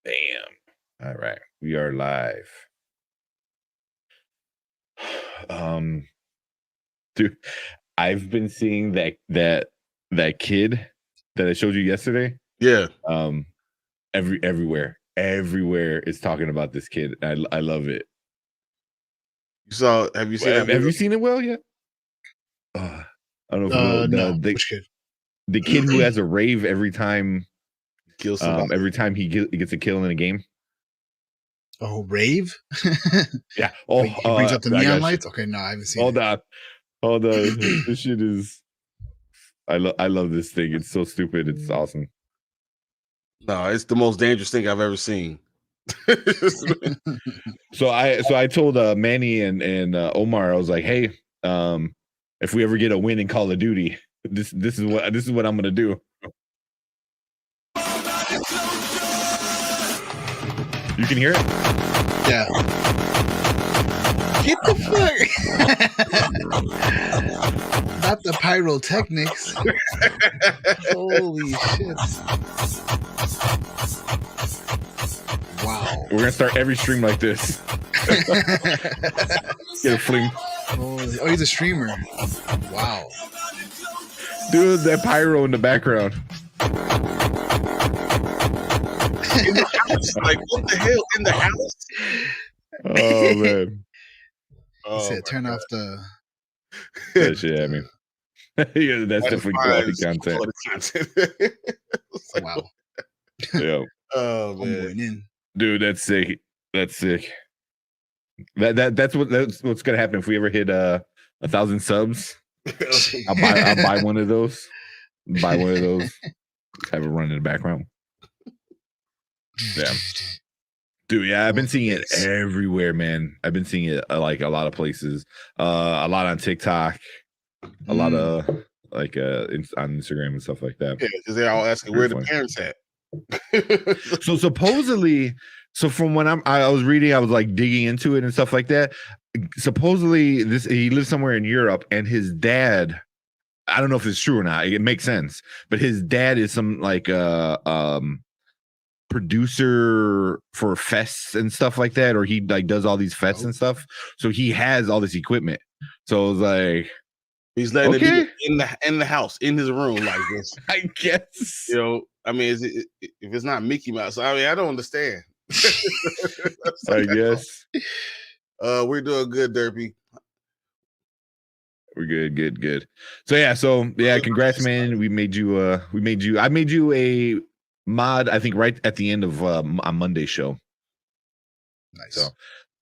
Bam. All right. We are live. Dude, I've been seeing that kid that I showed you yesterday. Yeah. Everywhere is talking about this kid. I love it. Have you seen Have that? you seen it well yet? I don't know if No. Which kid? The kid who has a rave every time Kill somebody. every time he gets a kill in a game. Oh, rave? Yeah. Oh, he brings up the neon lights. Okay, no, I haven't seen it. Hold on. This shit is. I love this thing. It's so stupid. It's awesome. No, it's the most dangerous thing I've ever seen. So I told Manny and Omar, I was like, hey, if we ever get a win in Call of Duty, this is what I'm gonna do. You can hear it? Yeah. Get the fuck! Not the pyrotechnics. Holy shit. Wow. We're gonna start every stream like this. Get a fling. Oh, he's a streamer. Wow. Dude, that pyro in the background. In the house? Like, what the hell? In the house? Oh, man. He said, turn off the... That shit at me. Yeah, that's definitely quality content. Wow. Yeah. Oh, man. I'm going in. Dude, that's sick. That's sick. That's what's gonna happen if we ever hit 1,000 subs. I'll buy one of those. Have it run in the background. Yeah. Dude, yeah, I've been seeing it everywhere, man. I've been seeing it like a lot of places. A lot on TikTok, a lot of like on Instagram and stuff like that. Yeah, because they're all asking where the parents at. So supposedly, from when I was reading, I was like digging into it and stuff like that. Supposedly, he lives somewhere in Europe, and his dad, I don't know if it's true or not. It makes sense, but his dad is some like producer for fests and stuff like that, or he like does all these fests and stuff. So he has all this equipment. So I was like, he's letting it be in the house, in his room, like this. I guess. You know, I mean, if it's not Mickey Mouse, I mean, I don't understand. I guess. We're doing good, Derpy. We're good. So yeah, congrats, man. I made you a mod, I think, right at the end of a Monday show. Nice. So,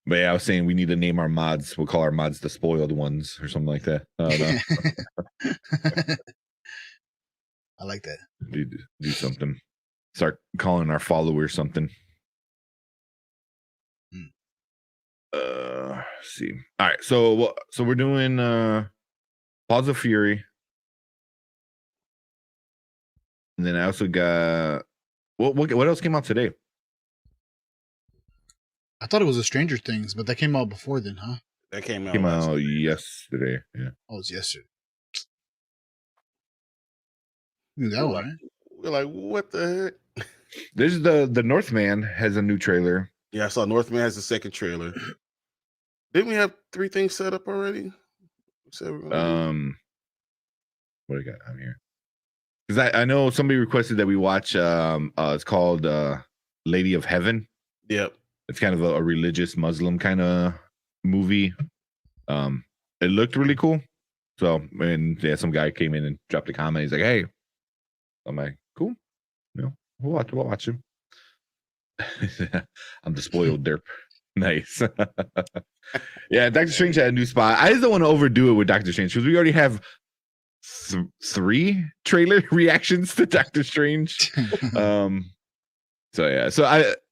but yeah, I was saying we need to name our mods. We'll call our mods the spoiled ones or something like that. I like that. Do something. Start calling our followers something. Let's see. All right, so we're doing Paws of Fury, and then I also got what else came out today? I thought it was a Stranger Things, but that came out before then, huh? That came out yesterday. Yeah. Oh, it's yesterday. That one, right? We're like, what the heck? This is the Northman has a new trailer. Yeah, I saw Northman has the second trailer. Didn't we have 3 things set up already? What do I got on here? Because I know somebody requested that we watch it's called Lady of Heaven. Yep. It's kind of a religious Muslim kind of movie. It looked really cool. So, and yeah, some guy came in and dropped a comment. He's like, hey. I'm like, cool. You know, we'll watch him. I'm the spoiled derp. Nice. Yeah, Doctor Strange had a new spot. I just don't want to overdo it with Doctor Strange because we already have 3 trailer reactions to Doctor Strange. So yeah,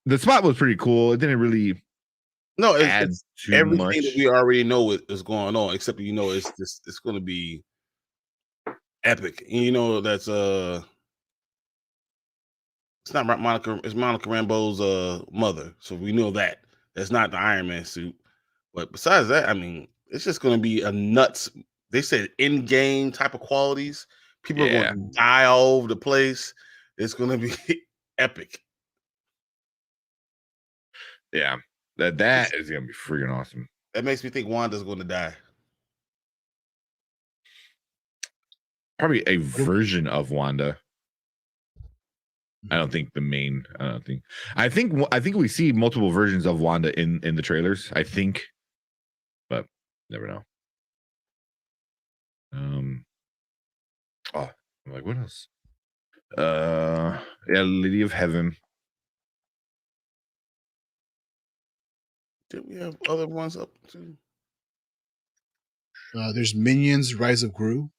the spot was pretty cool. It didn't really add too everything much. that we already know is going on, except it's going to be epic. And that's it's not Monica. It's Monica Rambeau's mother, so we know that that's not the Iron Man suit. But besides that, I mean, it's just going to be a nuts. They said in-game type of qualities. People are going to die all over the place. It's going to be epic. Yeah, that is gonna be freaking awesome. That makes me think Wanda's going to die. Probably a version of Wanda. I don't think the main. I think we see multiple versions of Wanda in the trailers. I think, but never know. Oh, I'm like, what else? Yeah, Lady of Heaven. Did we have other ones up too? There's Minions: Rise of Gru.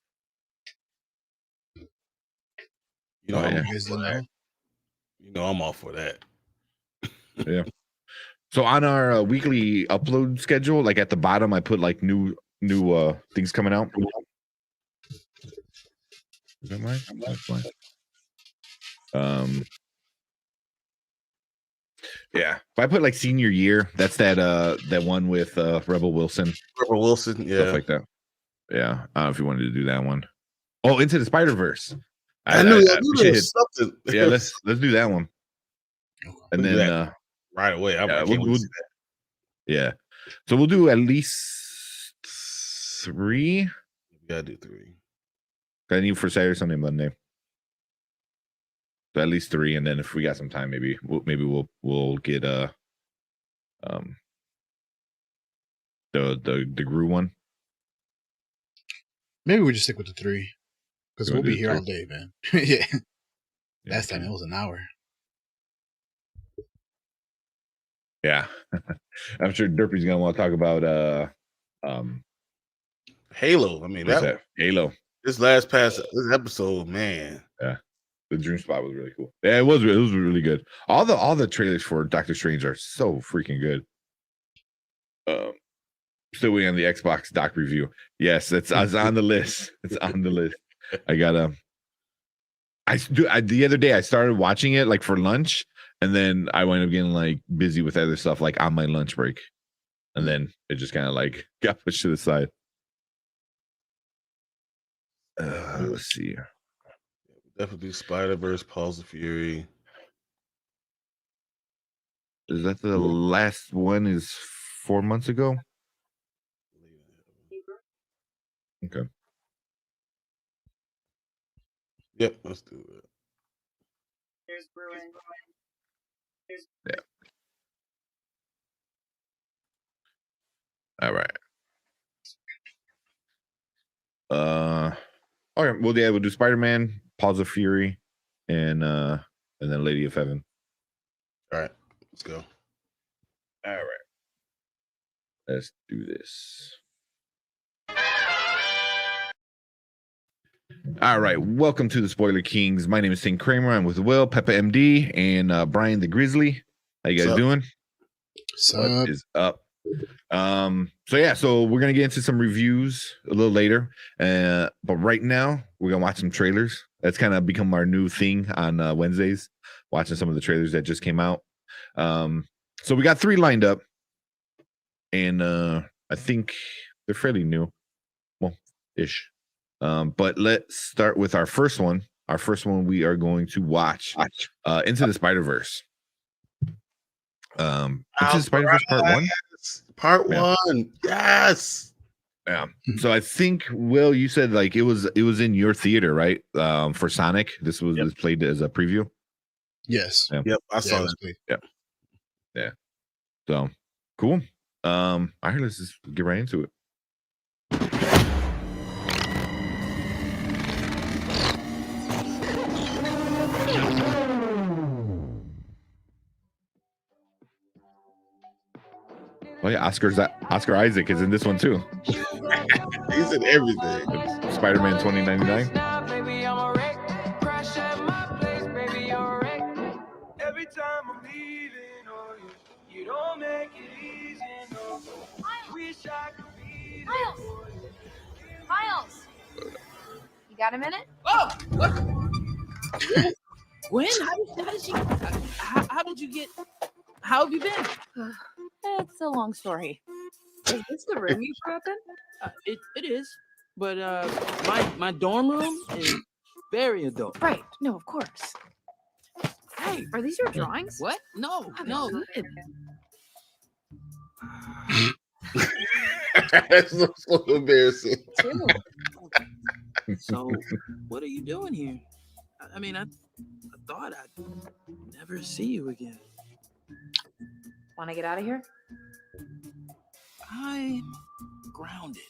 You know, Oh, I'm yeah. all You guys for didn't that. know? You know, I'm all for that. Yeah. So on our weekly upload schedule, like at the bottom, I put like new things coming out. Is that mine? That's mine. Yeah. If I put like senior year, that's that one with Rebel Wilson, Rebel Wilson, yeah. stuff like that. Yeah. I don't know if you wanted to do that one. Oh, Into the Spider-Verse. I knew we there should was something. Yeah, let's do that one. And We'll do then that right away. I can't wait to see that. Yeah. So we'll do at least 3. We gotta do 3. I need for Saturday, Sunday, Monday. So at least 3, and then if we got some time, maybe we'll get the Gru one. Maybe we just stick with the 3 because You we'll wanna be do here 3? all day, man. Yeah. Yeah, Last time it was an hour. Yeah. I'm sure Derpy's gonna want to talk about Halo. I mean, what's that? Halo. This episode, man. Yeah. The dream spot was really cool. Yeah, it was really good. All the trailers for Doctor Strange are so freaking good. Still waiting on the Xbox doc review. Yes, it's on the list. It's on the list. I gotta. The other day I started watching it like for lunch, and then I wound up getting like busy with other stuff like on my lunch break, and then it just kind of like got pushed to the side. Let's see. Definitely Spider-Verse, Pulse of Fury. Is that the last one? Is 4 months ago? Okay. Yep, let's do it. There's Brewing. Yeah. All right. All right. Well, yeah, we'll do Spider-Man, Pause of Fury, and then Lady of Heaven. All right, let's go. All right. Let's do this. All right. Welcome to the Spoiler Kings. My name is St. Kramer. I'm with Will, Peppa MD, and Brian the Grizzly. How you guys doing? What is up? So we're gonna get into some reviews a little later. But right now we're gonna watch some trailers. That's kind of become our new thing on Wednesdays, watching some of the trailers that just came out. So we got 3 lined up, and I think they're fairly new. Well, ish. But let's start with our first one. Our first one we are going to watch Into the Spider-Verse. Into the Spider-Verse Part 1? Part 1. Yes. Yeah. So I think, Will, you said like it was in your theater, right? For Sonic. This was played as a preview. Yes. Yeah. Yep. I saw that. Yeah. Yeah. So cool. All right, let's just get right into it. Oh yeah, Oscar Isaac is in this one too. He's in everything. It's Spider-Man 2099. Every time I'm leaving, oh, you don't make it easy. No. Wish I could be there. Miles! You got a minute? Oh, what? When? How did you get? How have you been? It's a long story. Is this the room you grew up in? It is, but my dorm room is very adult. Right. No, of course. Hey, are these your drawings? What? No, Oh, no. good. That's so embarrassing. Too. So, what are you doing here? I mean, I thought I'd never see you again. Want to get out of here? I'm grounded.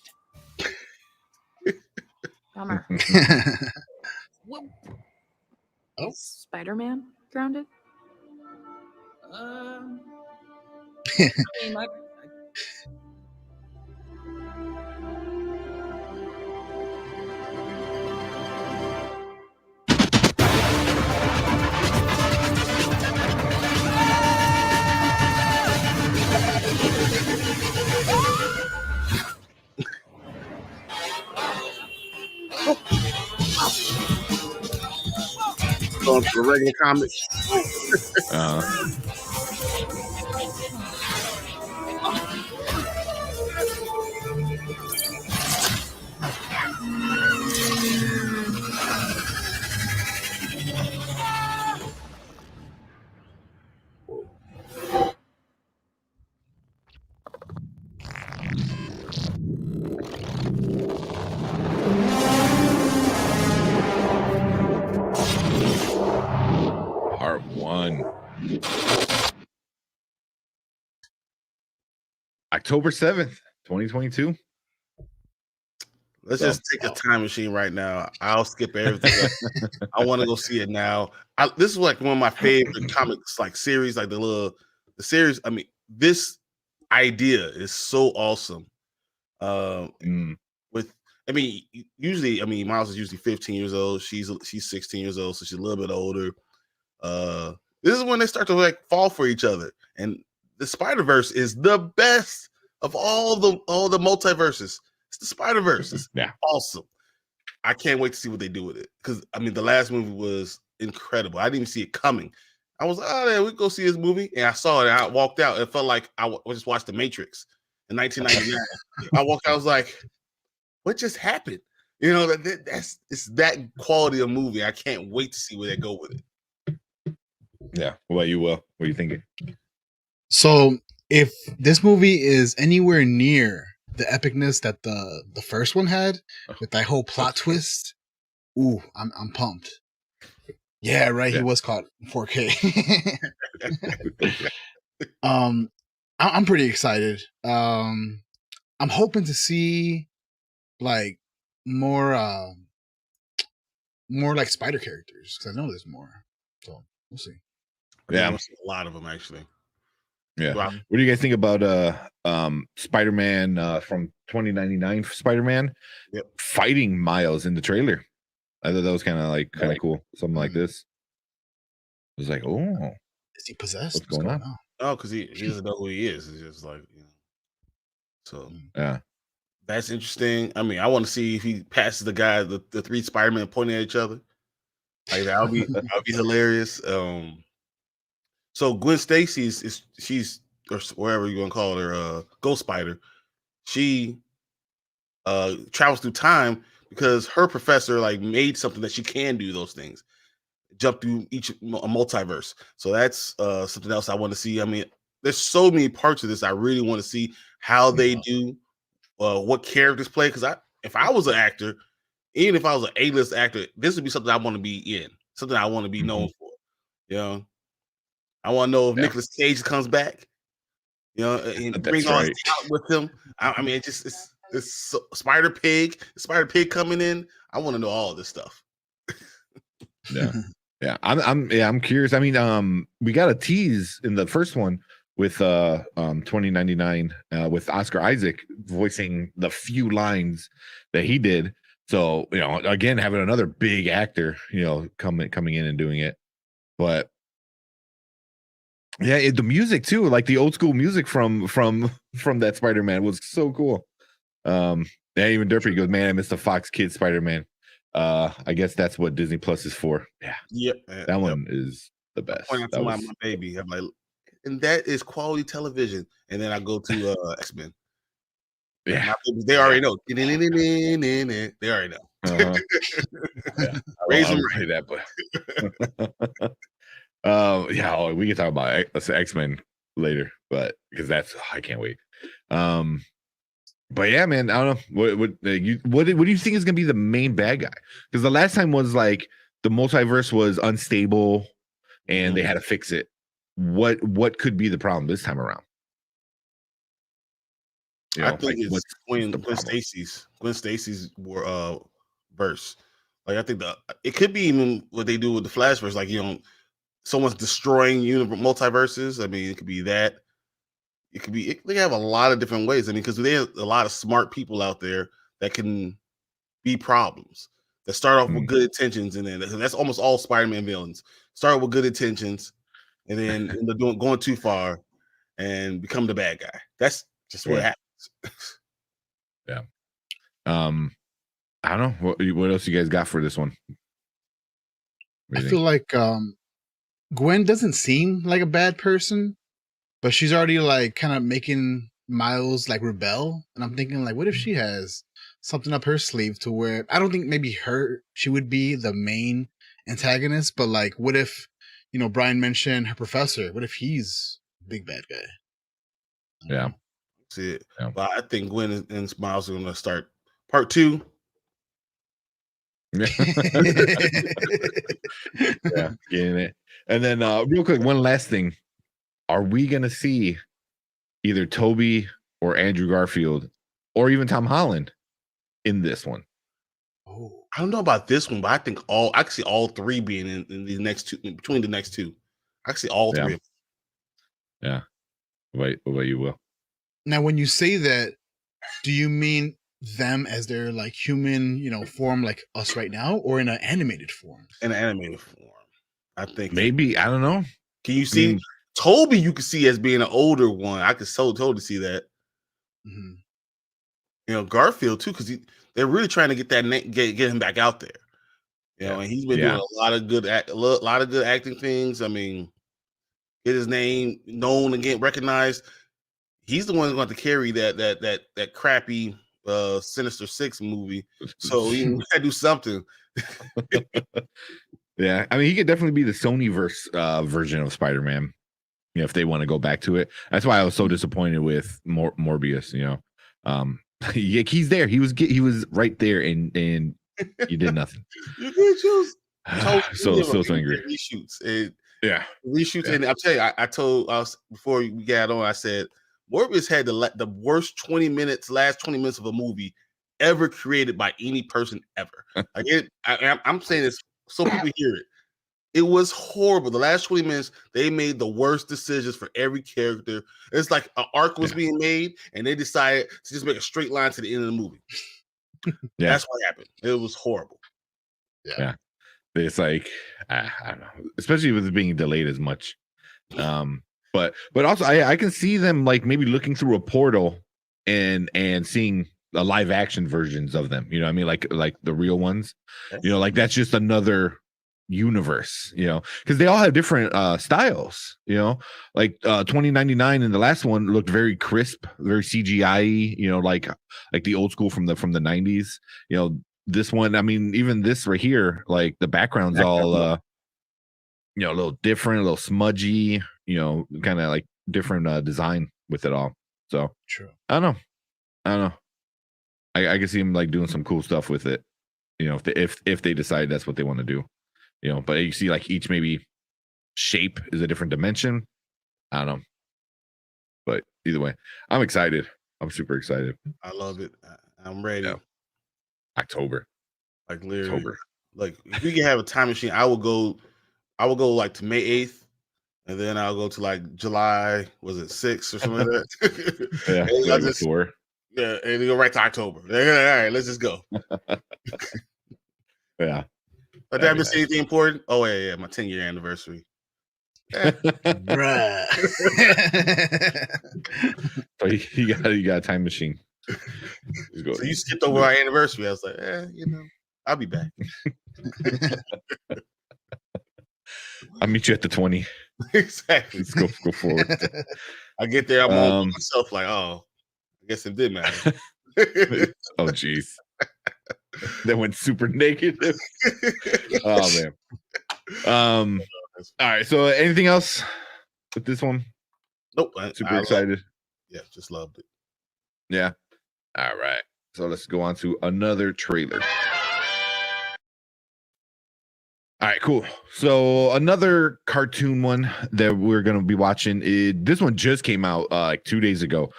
Bummer. What? Oh. Spider-Man grounded? I mean, Going to the regular comic. Part 1. October 7th, 2022. Let's just take a time machine right now. I'll skip everything else. I want to go see it now. This is like one of my favorite comics, like series, like the series. I mean, this idea is so awesome. Usually, Miles is usually 15 years old. She's 16 years old, so she's a little bit older. This is when they start to like fall for each other, and the Spider-Verse is the best of all the multiverses. It's the Spider-Verse. It's awesome. I can't wait to see what they do with it, because the last movie was incredible. I didn't even see it coming. I was like, oh yeah, we go see this movie, and I saw it, and I walked out. It felt like I just watched The Matrix in 1999. I walked out, I was like, what just happened? It's that quality of movie. I can't wait to see where they go with it. Yeah. What about you, Will? What are you thinking? So if this movie is anywhere near the epicness that the first one had, with that whole plot twist, ooh, I'm pumped. Yeah, right. Yeah. He was caught 4K. I'm pretty excited. I'm hoping to see like more like spider characters, because I know there's more. So we'll see. Yeah, a lot of them actually. Yeah. Wow. What do you guys think about Spider-Man from 2099 Spider-Man fighting Miles in the trailer? I thought that was kind of cool. Something like this. I was like, oh, is he possessed? What's going on? Oh, because he doesn't know who he is. It's just like, So yeah, that's interesting. I want to see if he passes the guy, the three Spider-Man pointing at each other. Like that'll be hilarious. So Gwen Stacy she's or whatever you're gonna call her, Ghost Spider. She travels through time because her professor like made something that she can do those things, jump through a multiverse. So that's something else I want to see. There's so many parts of this I really want to see how they do, what characters play. Because if I was an actor, even if I was an A-list actor, this would be something I want to be in, something I want to be known for. I want to know if Nicolas Cage comes back, and bring all his talent with him. It's Spider Pig coming in. I want to know all this stuff. Yeah. I'm curious. We got a tease in the first one with 2099 with Oscar Isaac voicing the few lines that he did. So again, having another big actor, coming in and doing it, but. Yeah, the music too, like the old school music from that Spider-Man was so cool. Even Derpy goes, man, I miss the Fox Kids Spider-Man. I guess that's what Disney Plus is for. Yeah, that one is the best. I point out to my baby, I'm like, and that is quality television. And then I go to X-Men. Yeah, my babies, they already know. They already know. Raise them right. That, but. We can talk about X-Men later, but because I can't wait. But yeah, man, I don't know what do you think is gonna be the main bad guy? Because the last time was like the multiverse was unstable and they had to fix it. What could be the problem this time around? I think it's Gwen problem? Stacy's verse. Like I think it could be even what they do with the Flash verse, like someone's destroying multiverses. I mean, it could be that. It could be. They have a lot of different ways. I mean, because there's a lot of smart people out there that can be problems. That start off with good intentions, and then that's almost all Spider-Man villains. Start with good intentions, and then end up going too far and become the bad guy. That's just what happens. Yeah. I don't know. What else you guys got for this one? I feel like Gwen doesn't seem like a bad person, but she's already like kind of making Miles like rebel. And I'm thinking like, what if she has something up her sleeve to where I don't think maybe she would be the main antagonist, but like, what if, Bryan mentioned her professor? What if he's a big bad guy? Yeah. See it. Yeah. But I think Gwen and Miles are going to start part 2. Yeah, getting it. And then real quick, one last thing. Are we gonna see either Toby or Andrew Garfield or even Tom Holland in this one? Oh, I don't know about this one, but I think I can see all 3 being in the next 2, between the next 2. I can see all 3 of them. Yeah. What about you, Will? Now, when you say that, do you mean them as their like human, form like us right now, or in an animated form? In an animated form, I think. Maybe, I don't know. Can you see Toby? You can see as being an older one. I could totally see that. Mm-hmm. Garfield too, because they're really trying to get that get him back out there. And he's been doing a lot of good acting things. I mean, get his name known and get recognized. He's the one who's going to carry that crappy Sinister Six movie. So he got to do something. Yeah, I mean, he could definitely be the Sony-verse version of Spider-Man. If they want to go back to it. That's why I was so disappointed with Morbius. He's there. He was right there, and you did nothing. You did choose. So angry. Reshoots. Reshoots. And I'll tell you, I told us before we got on. I said Morbius had the worst last 20 minutes of a movie ever created by any person ever. I'm saying this so people hear it. It was horrible. The last 20 minutes, they made the worst decisions for every character. It's like an arc was being made, and they decided to just make a straight line to the end of the movie. That's what happened. It was horrible. Yeah. It's like, I don't know, especially with it being delayed as much. But also, I can see them like maybe looking through a portal and seeing the live action versions of them. You know what I mean? Like the real ones. Like that's just another universe, because they all have different styles, like 2099 and the last one looked very crisp, very CGI, like the old school from the 90s. This one, I mean, even this right here, like the background's all a little different, a little smudgy, kind of like different design with it all. So true. I don't know. I can see him like doing some cool stuff with it, if they decide that's what they want to do. But you see like each maybe shape is a different dimension. I don't know. But either way, I'm excited. I'm super excited. I love it. I'm ready. Yeah. October. Like literally. October. Like if we can have a time machine, I will go like to May 8th, and then I'll go to like July, was it 6th or something like that? Yeah, and then go right to October. All right, let's just go. Yeah. But did I miss anything important? Oh yeah, my 10-year anniversary. Bruh. So you got a time machine. So you skipped over our anniversary. I was like, I'll be back. I'll meet you at the 20. Exactly. Let's go forward. I get there, I'm on myself like, I guess it did matter. Oh jeez. That went super negative. Oh man. All right. So anything else with this one? Nope. Super excited. Yeah, just loved it. Yeah. All right. So let's go on to another trailer. All right, cool. So another cartoon one that we're gonna be watching. This one just came out like 2 days ago.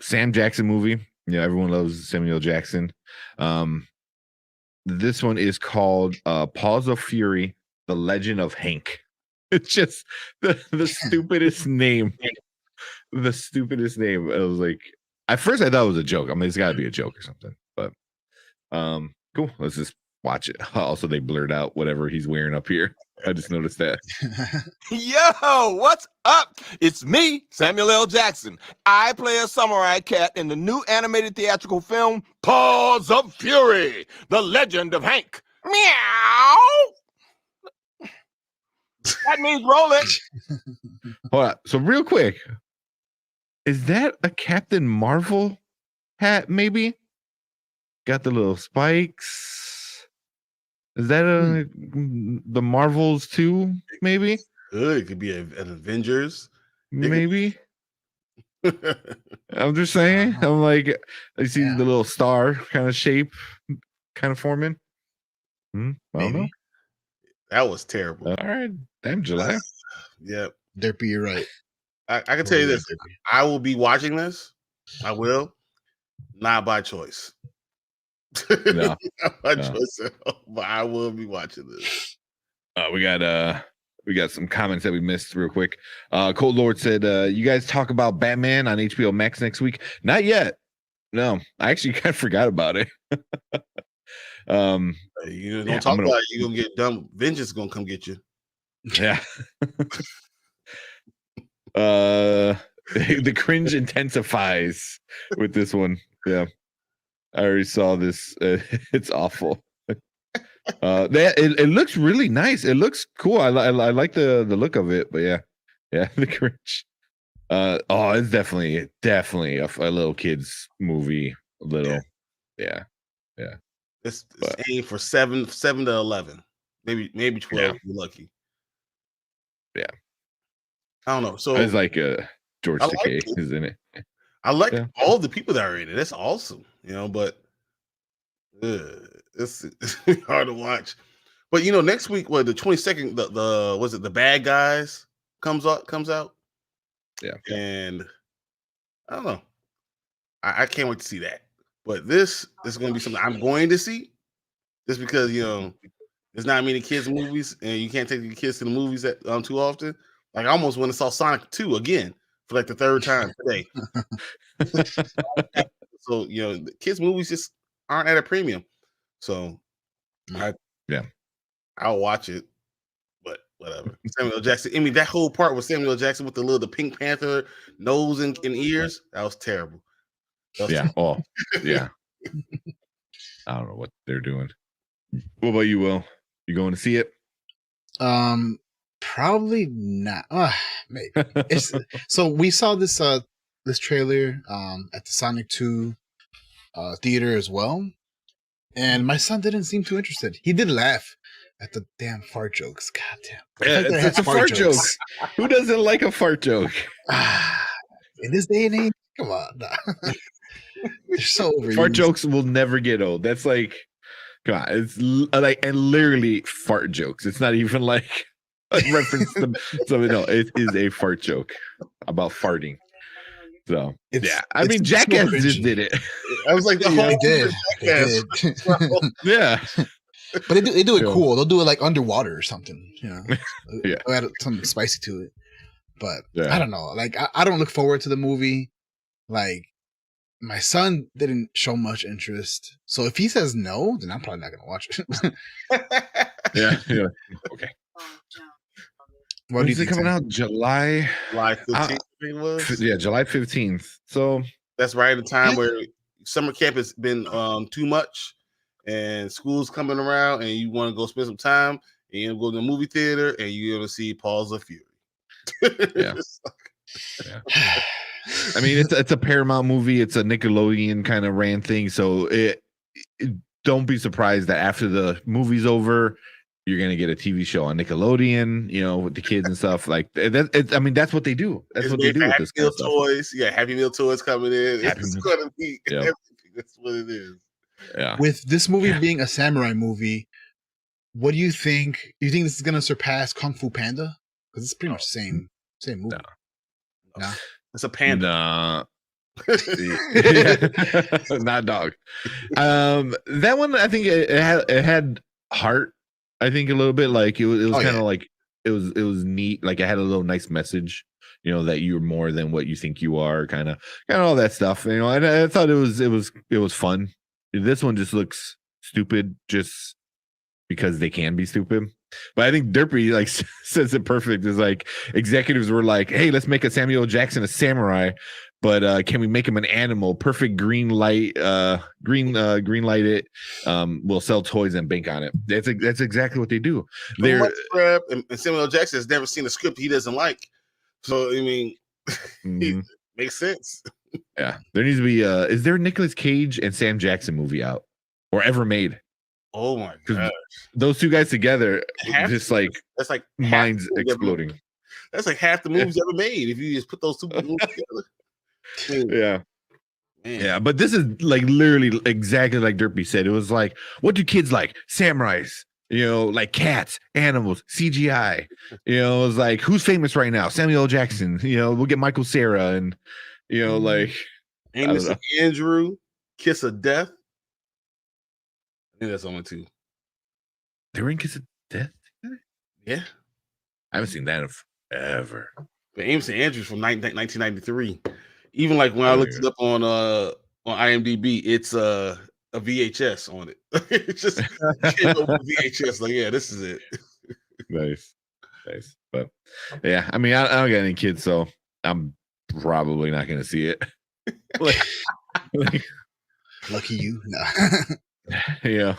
Sam Jackson movie. Yeah, everyone loves Samuel Jackson. This one is called Paws of Fury: The Legend of Hank. It's just the stupidest name. The stupidest name. It was like at first I thought it was a joke. I mean, it's got to be a joke or something. But cool. Let's just watch it. Also, they blurred out whatever he's wearing up here. I just noticed that. Yo, what's up? It's me, Samuel L. Jackson. I play a samurai cat in the new animated theatrical film, Paws of Fury, The Legend of Hank. Meow! That means roll it. Hold on. So real quick, is that a Captain Marvel hat? Maybe got the little spikes. Is that the Marvels too? Maybe. Good. It could be an Avengers. Maybe. I'm just saying. I'm like, I see the little star kind of shape, kind of forming. I don't know. That was terrible. All right, damn July. Yep. Derpy, you're right. I can tell you this. I will be watching this. I will. Not by choice. No. Not by choice at all, but I will be watching this. We got some comments that we missed real quick. Cold Lord said, you guys talk about Batman on HBO Max next week? Not yet. No, I actually kind of forgot about it. You don't talk about it, you're gonna get dumb. Vengeance is gonna come get you. Yeah. The cringe intensifies with this one. Yeah. I already saw this. It's awful. It looks really nice. It looks cool. I like the look of it, but yeah, the cringe. It's definitely a little kids movie. A little, yeah. It's aimed for 7 to 11, maybe 12. If you're lucky. Yeah, I don't know. So it's like George Takei is in it. I like all the people that are in it. That's awesome, but it's hard to watch. But next week, the 22nd, the was it the Bad Guys comes out? Yeah, and I don't know. I can't wait to see that. But this is going to be something I'm going to see, just because there's not many kids movies, and you can't take your kids to the movies too often. Like I almost went and saw Sonic 2 again for like the third time today. So the kids movies just aren't at a premium. So I'll watch it, but whatever. Samuel Jackson. I mean, that whole part with Samuel Jackson with the Pink Panther nose and ears, that was terrible. Oh, yeah. I don't know what they're doing. What about you, Will? You going to see it? Probably not. Maybe. So we saw this trailer at the Sonic 2 theater as well, and my son didn't seem too interested. He did laugh at the damn fart jokes. God damn. It's a fart joke. Who doesn't like a fart joke? In this day and age, come on. Nah. They're so overused. Fart jokes will never get old. That's like, come on. It's like, and literally fart jokes. It's not even like a reference to something. No, it is a fart joke about farting. So I mean, Jackass just did it. I was like, the whole did. Yeah. But they do it cool. They'll do it like underwater or something. Yeah. They'll add something spicy to it. But I don't know. Like I don't look forward to the movie. Like my son didn't show much interest. So if he says no, then I'm probably not gonna watch it. Yeah. Okay. What is it coming out? July 15th, it was? Yeah, July 15th. So that's right at the time where summer camp has been too much and school's coming around and you want to go spend some time and you go to the movie theater and you're going to see Paws of Fury. Yeah. I mean, it's a Paramount movie. It's a Nickelodeon kind of ran thing. So don't be surprised that after the movie's over, you're gonna get a TV show on Nickelodeon, with the kids and stuff like that. I mean, that's what they do. That's It's what they made do for with Happy this kind Meal of stuff. toys. Yeah, Happy Meal toys coming in. Happy It's Meal. going to be Yep. everything. That's what it is. Yeah. With this movie being a samurai movie, what do you think? Do you think this is gonna surpass Kung Fu Panda? Because it's pretty much the same movie. No. It's a panda. Nah. Yeah. Not dog. That one, I think it had heart. I think a little bit like it was kind of like it was neat. Like it had a little nice message, that you're more than what you think you are, kind of all that stuff. And I thought it was fun. This one just looks stupid, just because they can be stupid. But I think Derpy like says it perfect. Is like executives were like, "Hey, let's make a Samuel Jackson a samurai, but can we make him an animal? Perfect green light, green light it. We'll sell toys and bank on it." That's exactly what they do. And Samuel Jackson has never seen a script he doesn't like, so I mean, it makes sense. Yeah, there needs to be. Is there a Nicolas Cage and Sam Jackson movie out or ever made? Oh my gosh, those two guys together, just like that's like minds exploding. That's like half the movies ever made if you just put those two movies together. Yeah. Man. Yeah, but this is like literally exactly like Derpy said. It was like, what do kids like? Samurais, like cats, animals, CGI. It was like, who's famous right now? Samuel L. Jackson. We'll get Michael Cera and like Amos and Andrew, Kiss of Death. I think that's only two. They were in Kiss of Death together? Yeah. I haven't seen that in forever. But Amos and Andrews from 1993. Even like when I looked it up on IMDb, it's a VHS on it. It's just VHS. Like, yeah, this is it. Nice. But yeah, I mean, I don't got any kids, so I'm probably not going to see it. Lucky you. No. Yeah.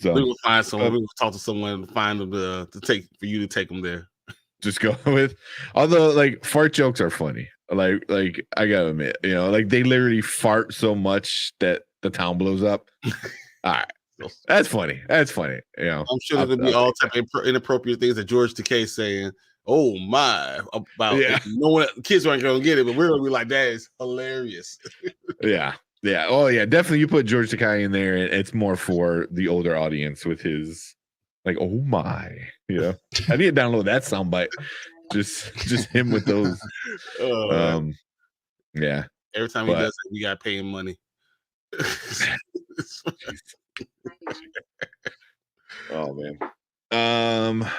So we will find someone. We will talk to someone, find them to take for you to take them there. Just go with. Although, like, fart jokes are funny. Like I gotta admit, like they literally fart so much that the town blows up. All right, that's funny. I'm sure there'll be all type of inappropriate things that George Takei saying. Oh my! About no one, kids aren't gonna get it, but we're gonna be like, that is hilarious. Yeah. Oh yeah, definitely. You put George Takei in there, and it's more for the older audience with his like, oh my, I need to download that soundbite. Just him with those. Yeah. Every time he does it, we gotta pay him money. Oh man.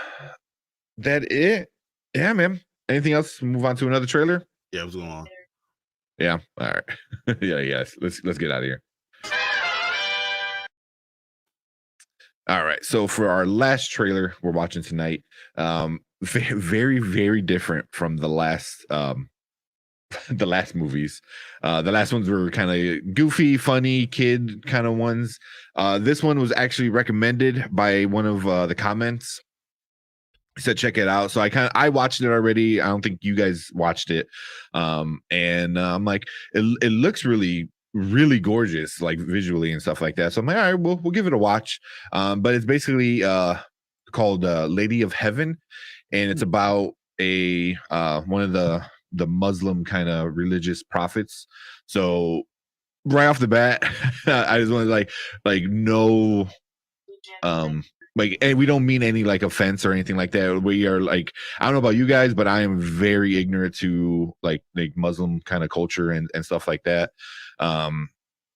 That it. Yeah, man. Anything else? Move on to another trailer. Yeah, what's going on? Yeah. All right. Yes. Let's get out of here. All right. So for our last trailer we're watching tonight, very, very different from the last movies. The last ones were kind of goofy, funny, kid kind of ones. This one was actually recommended by one of the comments. He said check it out. So I watched it already. I don't think you guys watched it. And I'm like, it looks really, really gorgeous, like visually and stuff like that. So I'm like, all right, we'll give it a watch. But it's basically called Lady of Heaven, and it's about a one of the Muslim kind of religious prophets. So right off the bat, I just want to like no like, and we don't mean any like offense or anything like that. We are like, I don't know about you guys, but I am very ignorant to like Muslim kind of culture and stuff like that. So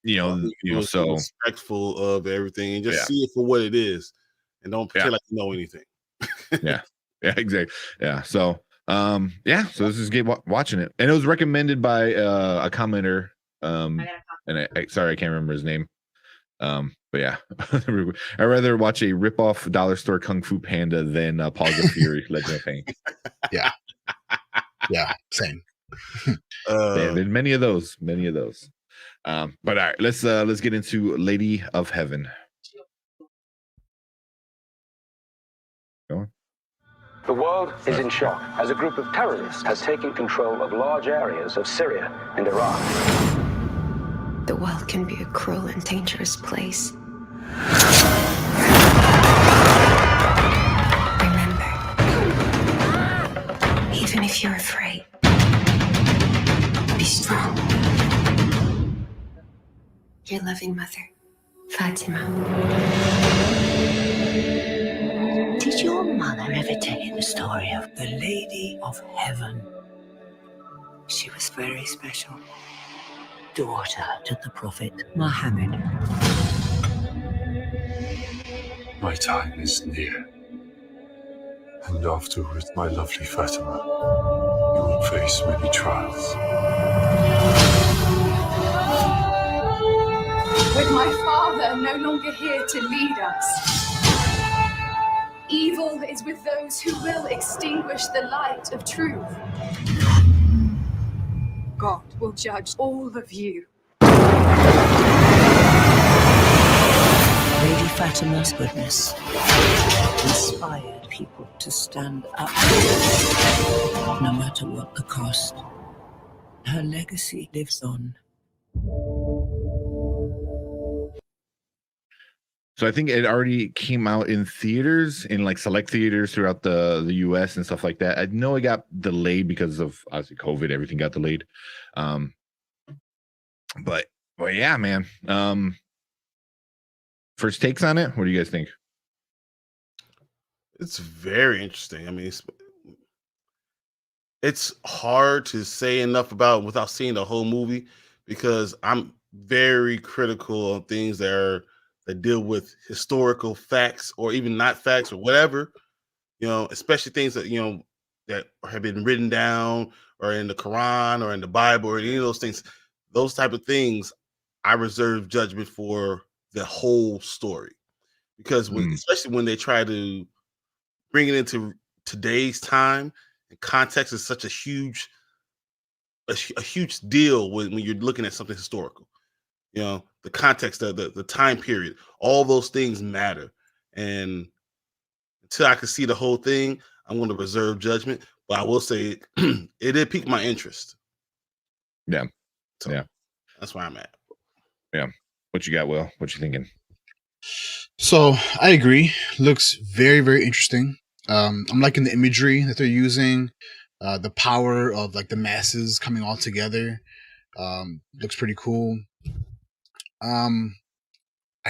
respectful of everything and just see it for what it is, and don't pretend like you know anything. Yeah, exactly. Yeah, so so let's just get watching it, and it was recommended by a commenter. And sorry, I can't remember his name. But yeah, I'd rather watch a ripoff dollar store Kung Fu Panda than Paws of Fury, Legend of Pain. Yeah, same. Been many of those. But all right, let's get into Lady of Heaven. Go on. The world is in shock as a group of terrorists has taken control of large areas of Syria and Iraq. The world can be a cruel and dangerous place. If you're afraid, be strong. Your loving mother, Fatima. Did your mother ever tell you the story of the Lady of Heaven? She was very special. Daughter to the Prophet Muhammad. My time is near. And afterwards, my lovely Fatima, you will face many trials. With my father no longer here to lead us, evil is with those who will extinguish the light of truth. God will judge all of you. Lady Fatima's goodness inspired people to stand up, no matter what the cost. Her legacy lives on. So I think it already came out in theaters, in like select theaters throughout the US and stuff like that. I know it got delayed because of obviously COVID. Everything got delayed. But yeah, man. First takes on it. What do you guys think? It's very interesting. I mean, it's hard to say enough about without seeing the whole movie, because I'm very critical on things that deal with historical facts or even not facts or whatever, especially things that, that have been written down or in the Quran or in the Bible or any of those things. Those type of things, I reserve judgment for the whole story, because especially when they try to bring it into today's time, and context is such a huge deal when you're looking at something historical. The context, the time period, all those things matter. And until I can see the whole thing, I'm going to reserve judgment. But I will say it did pique my interest. Yeah. So yeah. That's where I'm at. Yeah. What you got, Will? What you thinking? So I agree. Looks very, very interesting. I'm liking the imagery that they're using, the power of like the masses coming all together. Looks pretty cool. I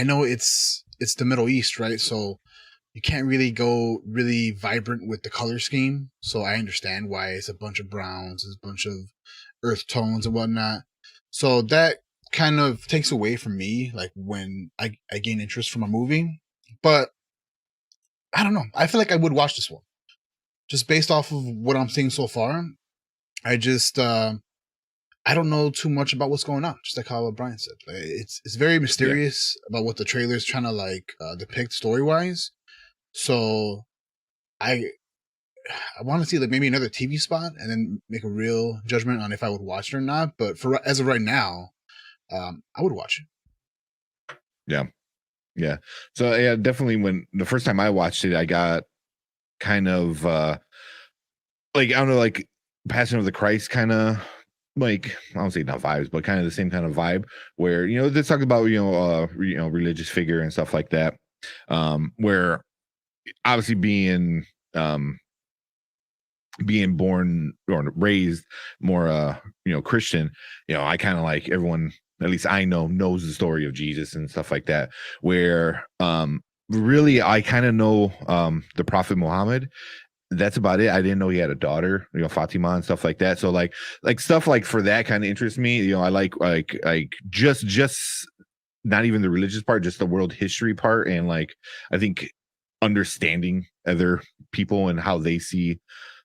know it's the Middle East, right? So you can't really go really vibrant with the color scheme. So I understand why it's a bunch of browns, it's a bunch of earth tones and whatnot. So that kind of takes away from me, like when I gain interest from a movie. But I don't know. I feel like I would watch this one just based off of what I'm seeing so far. I just I don't know too much about what's going on. Just like how Bryan said, it's very mysterious about what the trailer is trying to like depict story wise. So I want to see like maybe another TV spot and then make a real judgment on if I would watch it or not. But for as of right now, I would watch it. Yeah. So yeah, definitely. When the first time I watched it, I got kind of like, I don't know, like Passion of the Christ kind of, like, I don't say not vibes, but kind of the same kind of vibe where, they talk about, religious figure and stuff like that. Where obviously being born or raised more, Christian, I kind of like everyone, at least I knows the story of Jesus and stuff like that, where really I kind of know the Prophet Muhammad. That's about it. I didn't know he had a daughter, Fatima and stuff like that. So like stuff like for that kind of interests me. I like just not even the religious part, just the world history part, and like I think understanding other people and how they see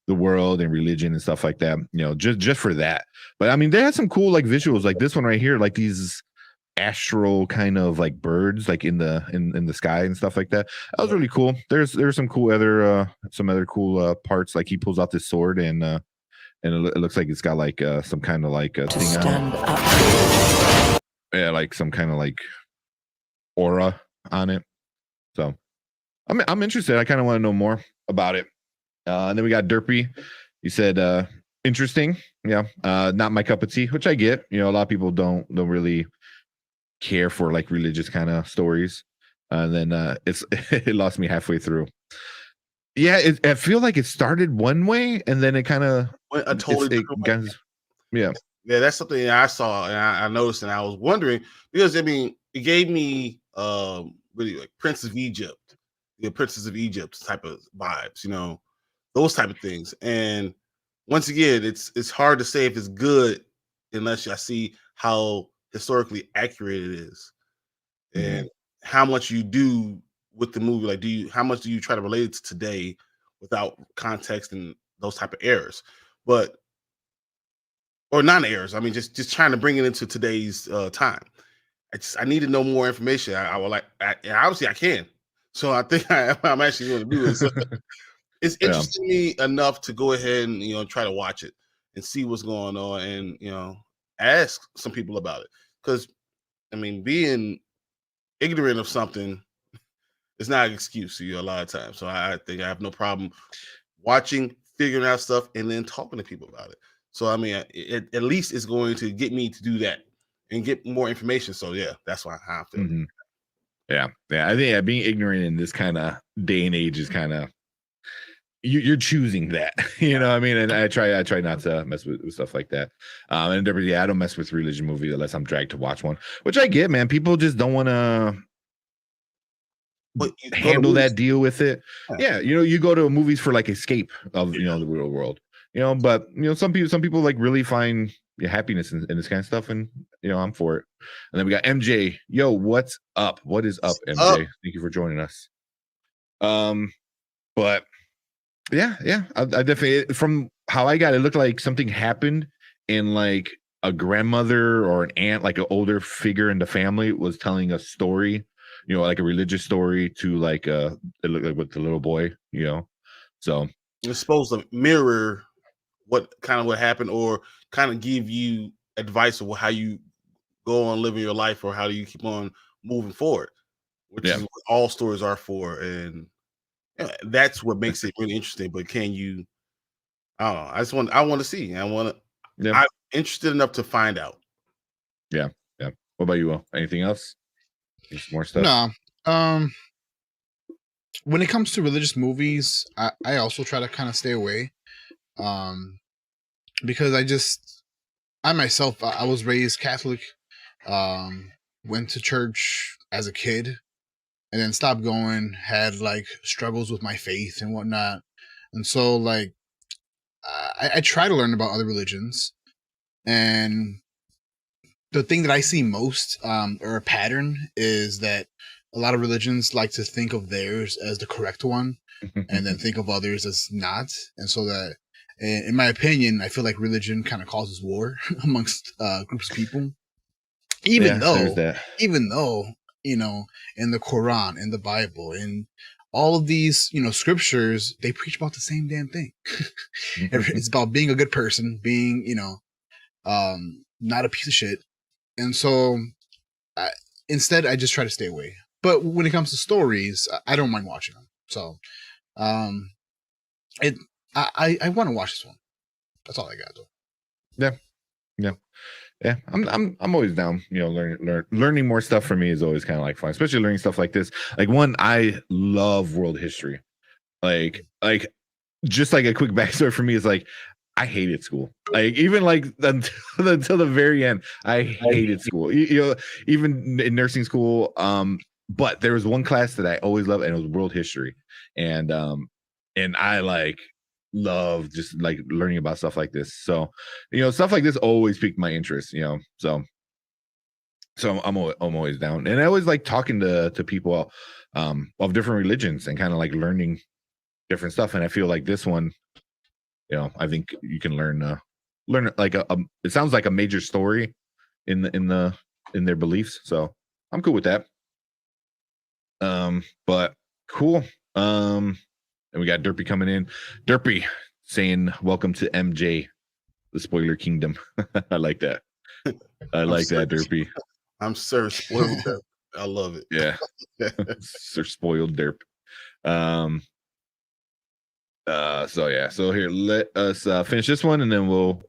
the world and religion and stuff like that. Just for that. But I mean, they had some cool like visuals, like this one right here, like these astral kind of like birds like in the sky and stuff like that. That was really cool. There's some cool other cool parts, like he pulls out this sword and it looks like it's got like some kind of like a thing on it. Yeah, like some kind of like aura on it. So I'm interested. I kind of want to know more about it. And then we got Derpy. He said interesting. Yeah. Not my cup of tea, which I get. A lot of people don't really care for like religious kind of stories, and then it lost me halfway through. Yeah, I feel like it started one way and then it kind of Went a totally different way. Yeah. Yeah, that's something that I saw and I noticed, and I was wondering because I mean, it gave me really like Prince of Egypt, the Princess of Egypt type of vibes, you know, those type of things. And once again, it's hard to say if it's good unless I see how historically accurate it is and how much you do with the movie. Like, how much do you try to relate it to today without context and those type of errors? But or non-errors. I mean, just trying to bring it into today's time. I need to know more information. I would like, and obviously I can. So I think I'm actually going to do it. So it's Yeah. interesting me enough to go ahead and try to watch it and see what's going on, and ask some people about it. Because I mean, being ignorant of something is not an excuse to you a lot of times. So I think I have no problem watching, figuring out stuff, and then talking to people about it. So I mean, at least it's going to get me to do that and get more information. So yeah, that's why I feel. Yeah, I think being ignorant in this kind of day and age is kind of you're choosing that, you know what I mean? And I try not to mess with stuff like that. And I don't mess with religion movies unless I'm dragged to watch one, which I get, man. People just don't want to handle that, deal with it. Yeah, you go to movies for like escape of the real world, but some people like really find happiness in this kind of stuff, and I'm for it. And then we got MJ. Yo, what's up? What is up, MJ? Thank you for joining us. But yeah, I definitely, from how I got it, looked like something happened in like a grandmother or an aunt, like an older figure in the family was telling a story, like a religious story to like it looked like with the little boy, so it's supposed to mirror what happened, or kind of give you advice of how you go on living your life, or how do you keep on moving forward, which is what all stories are for. And that's what makes it really interesting. But can you, I don't know, I want to see, I'm interested enough to find out. Yeah. What about you, Will? Anything else? Just more stuff? No. When it comes to religious movies, I also try to kind of stay away. Because I myself, I was raised Catholic, went to church as a kid, and then stopped going, had like struggles with my faith and whatnot. And so like, I try to learn about other religions, and the thing that I see most, or a pattern, is that a lot of religions like to think of theirs as the correct one, and then think of others as not. And so that, in my opinion, I feel like religion kind of causes war amongst groups of people. Even though, in the Quran, in the Bible, in all of these, scriptures, they preach about the same damn thing. It's about being a good person, being, not a piece of shit. And so instead, I just try to stay away. But when it comes to stories, I don't mind watching them. So I want to watch this one. That's all I got, though. Yeah. I'm always down. Learning more stuff for me is always kind of like fun, especially learning stuff like this. Like, one, I love world history. Like just like a quick backstory for me is like, I hated school. Like, even like until the very end, I hated school. Even in nursing school. But there was one class that I always loved, and it was world history. And I like love just like learning about stuff like this. So, stuff like this always piqued my interest, so I'm always down. And I always like talking to people of different religions and kind of like learning different stuff. And I feel like this one, I think you can learn like it sounds like a major story in their beliefs. So I'm cool with that. But cool. And we got Derpy coming in. Derpy saying, "Welcome to MJ, the Spoiler Kingdom." I like that. I like that, Derpy. I'm Sir Spoiled Derp. I love it. Yeah. Sir Spoiled Derp. So yeah. So here, let us finish this one, and then we'll.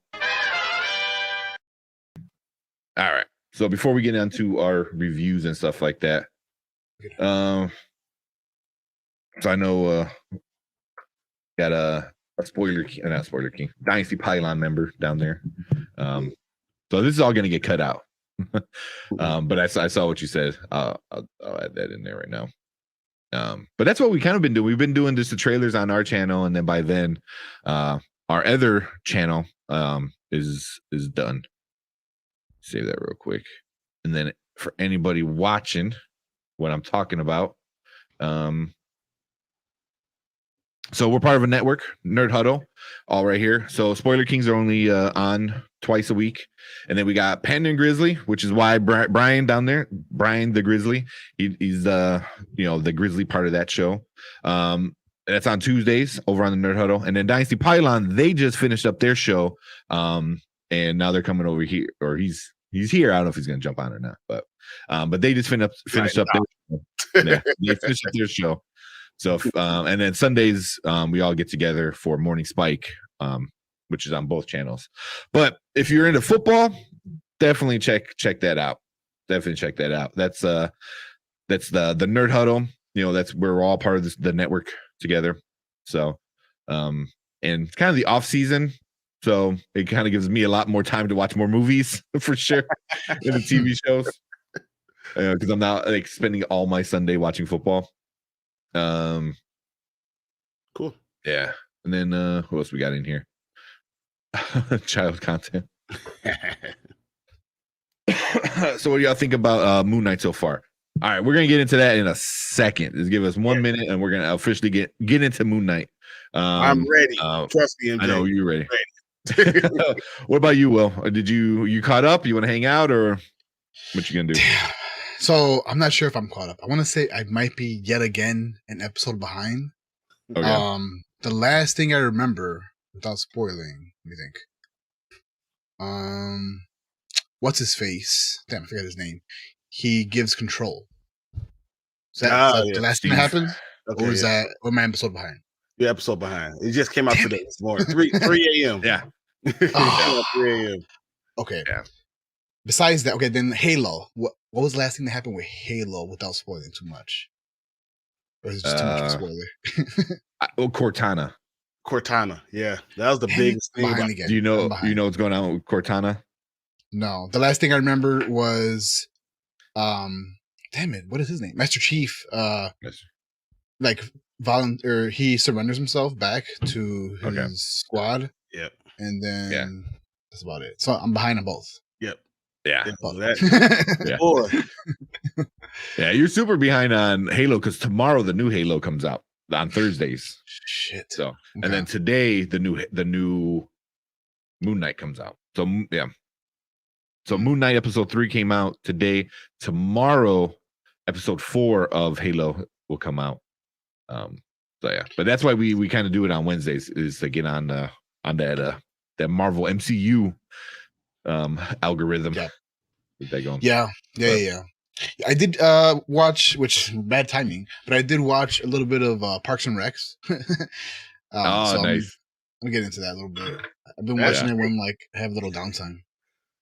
All right. So before we get into our reviews and stuff like that, so I know Got a spoiler king, not spoiler king, Dynasty Pylon member down there. So this is all going to get cut out. But I saw what you said. I'll add that in there right now. But that's what we kind of been doing. We've been doing just the trailers on our channel, and then by then, our other channel is done. Save that real quick, and then for anybody watching what I'm talking about, so we're part of a network, Nerd Huddle, all right here. So Spoiler Kings are only on twice a week, and then we got Panda and Grizzly, which is why Bryon down there, Bryon the Grizzly, he's the Grizzly part of that show. That's on Tuesdays over on the Nerd Huddle, and then Dynasty Pylon, they just finished up their show, and now they're coming over here, or he's here. I don't know if he's gonna jump on or not, but they just finished up their they finished up their show. So, and then Sundays, we all get together for Morning Spike, which is on both channels. But if you're into football, definitely check that out. Definitely check that out. That's the Nerd Huddle. That's where we're all part of the network together. So, and it's kind of the off season, so it kind of gives me a lot more time to watch more movies for sure in the TV shows, because I'm not like spending all my Sunday watching football. Cool. Yeah. And then who else we got in here? Child content. So what do y'all think about Moon Knight so far? All right, we're gonna get into that in a second. Just give us 1 minute and we're gonna officially get into Moon Knight. I'm ready. Trust me, MJ. I know you're ready. What about you, Will? Did you caught up? You want to hang out, or what you gonna do? So I'm not sure if I'm caught up. I want to say I might be yet again an episode behind. Okay. The last thing I remember, without spoiling, let me think. What's his face? Damn, I forgot his name. He gives control. Is that the last thing that happened? Okay, or is that or am I episode behind? You're episode behind. It just came out today. This morning, 3 a.m. Yeah. 3 a.m. Okay. Yeah. Besides that, okay, then Halo. What was the last thing that happened with Halo without spoiling too much? Or is it just too much of a spoiler? Cortana. Yeah. That was the biggest thing. Do you know what's going on with Cortana? No. The last thing I remember was damn it, what is his name? Master Chief. He surrenders himself back to his squad. Yep. And then that's about it. So I'm behind on both. Yep. Yeah. Yeah, you're super behind on Halo because tomorrow the new Halo comes out on Thursdays. Shit. So and then today the new Moon Knight comes out. So yeah. So Moon Knight episode 3 came out today. Tomorrow, episode 4 of Halo will come out. So yeah, but that's why we kind of do it on Wednesdays, is to get on that Marvel MCU algorithm. Yeah. Get that going. Yeah. I did watch, which bad timing, but I did watch a little bit of Parks and Recs. So nice. I'm getting into that a little bit. I've been watching it when I have a little downtime,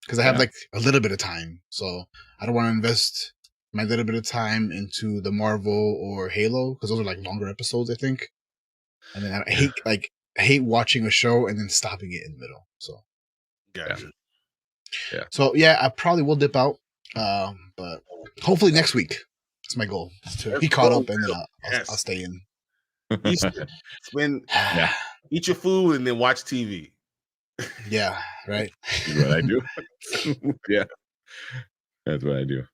because I have a little bit of time, so I don't want to invest my little bit of time into the Marvel or Halo, because those are longer episodes, I think. And then I hate watching a show and then stopping it in the middle. So gotcha. Yeah. So yeah, I probably will dip out, but hopefully next week. That's my goal, is to be caught up, and then I'll stay in. Eat your food and then watch TV. Yeah, right. That's what I do. Yeah, that's what I do.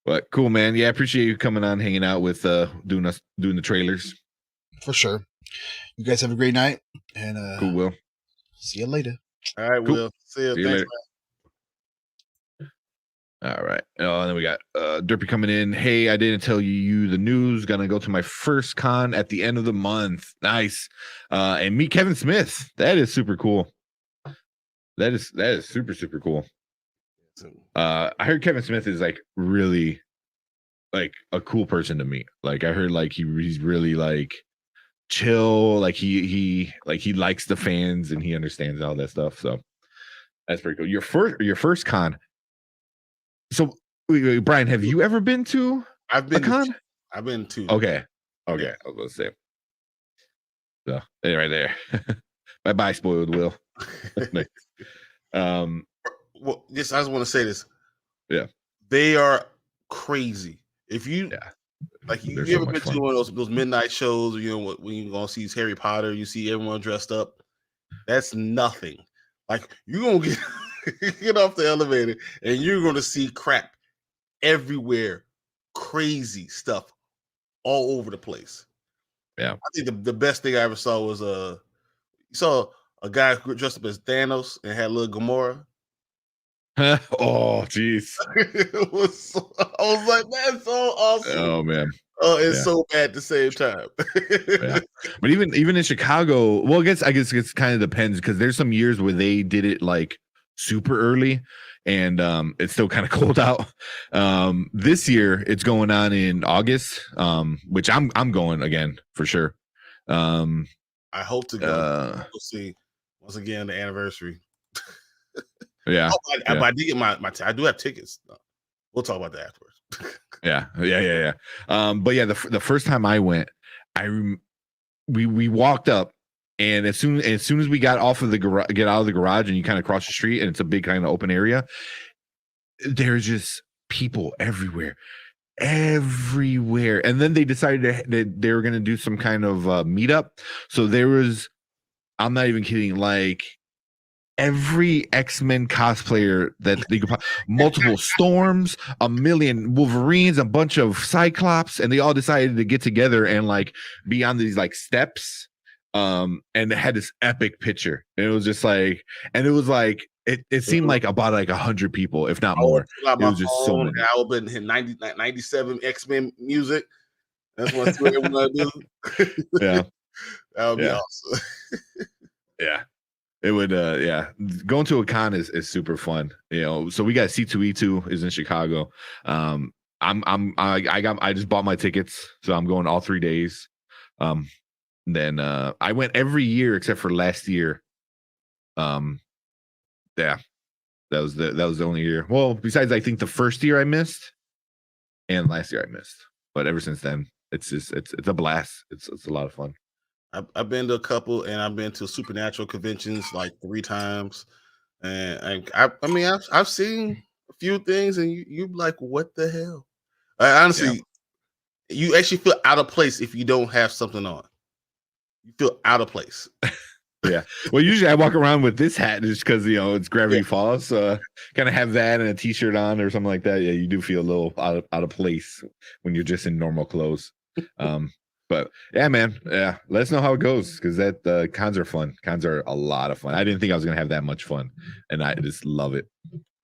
But cool, man. Yeah, I appreciate you coming on, hanging out with doing the trailers. For sure. You guys have a great night, and cool, Will. See you later. All right, cool. Will. See you later. All right. Oh, and then we got Derpy coming in. Hey, I didn't tell you the news. Gonna go to my first con at the end of the month. Nice. And meet Kevin Smith. That is super cool. That is super, super cool. I heard Kevin Smith is really a cool person to meet. I heard he's really chill. He likes the fans and he understands all that stuff. So that's pretty cool. Your first con. So, wait, Bryon, have you ever been to a con? I've been to. Okay. I was going to say. So right there. Bye bye, spoiled Will. Well, yes, I just want to say this. Yeah, they are crazy. If you like, you so ever much been fun. to one of those midnight shows? You know, when you gonna see Harry Potter, you see everyone dressed up. That's nothing. Like, you're gonna get off the elevator and you're gonna see crap everywhere, crazy stuff all over the place. Yeah, I think the best thing I ever saw was you saw a guy dressed up as Thanos and had a little Gamora. Oh, jeez. I was like, that's so awesome. Oh man. Oh, it's so bad at the same time. Yeah. But even in Chicago, well, I guess it kind of depends, because there's some years where they did it like super early, and it's still kind of cold out. This year it's going on in August, which I'm going again for sure. I hope to go. We'll see. Once again, the anniversary. Yeah. I did get my I do have tickets. We'll talk about that afterwards. Yeah. But yeah, the first time I went, we walked up, and as soon as we got off of the get out of the garage, and you kind of cross the street, and it's a big kind of open area, there's just people everywhere. And then they decided that they were going to do some kind of meetup. So there was, I'm not even kidding, like every X-Men cosplayer that they could multiple Storms, a million Wolverines, a bunch of Cyclops, and they all decided to get together and like be on these like steps, and they had this epic picture, and it was just like, and it was like it seemed like about like 100 people, if not more. It was just so many. I will been hit 97 X-Men music. That's what everyone do. Yeah, that would be awesome. Yeah. It would, going to a con is super fun, you know. So we got C2E2 is in Chicago. I just bought my tickets, so I'm going all 3 days. Then I went every year except for last year. Yeah, that was the only year. Well, besides I think the first year I missed, and last year I missed, but ever since then it's a blast. It's a lot of fun. I've been to a couple, and I've been to supernatural conventions like 3 times, and I mean I've seen a few things, and you like, what the hell? Honestly, you actually feel out of place if you don't have something on. You feel out of place. Yeah. Well, usually I walk around with this hat just because, you know, it's Gravity Falls. So kind of have that and a t-shirt on or something like that. Yeah, you do feel a little out of place when you're just in normal clothes. But yeah, man. Yeah. Let us know how it goes, because that cons are fun. Cons are a lot of fun. I didn't think I was going to have that much fun, and I just love it.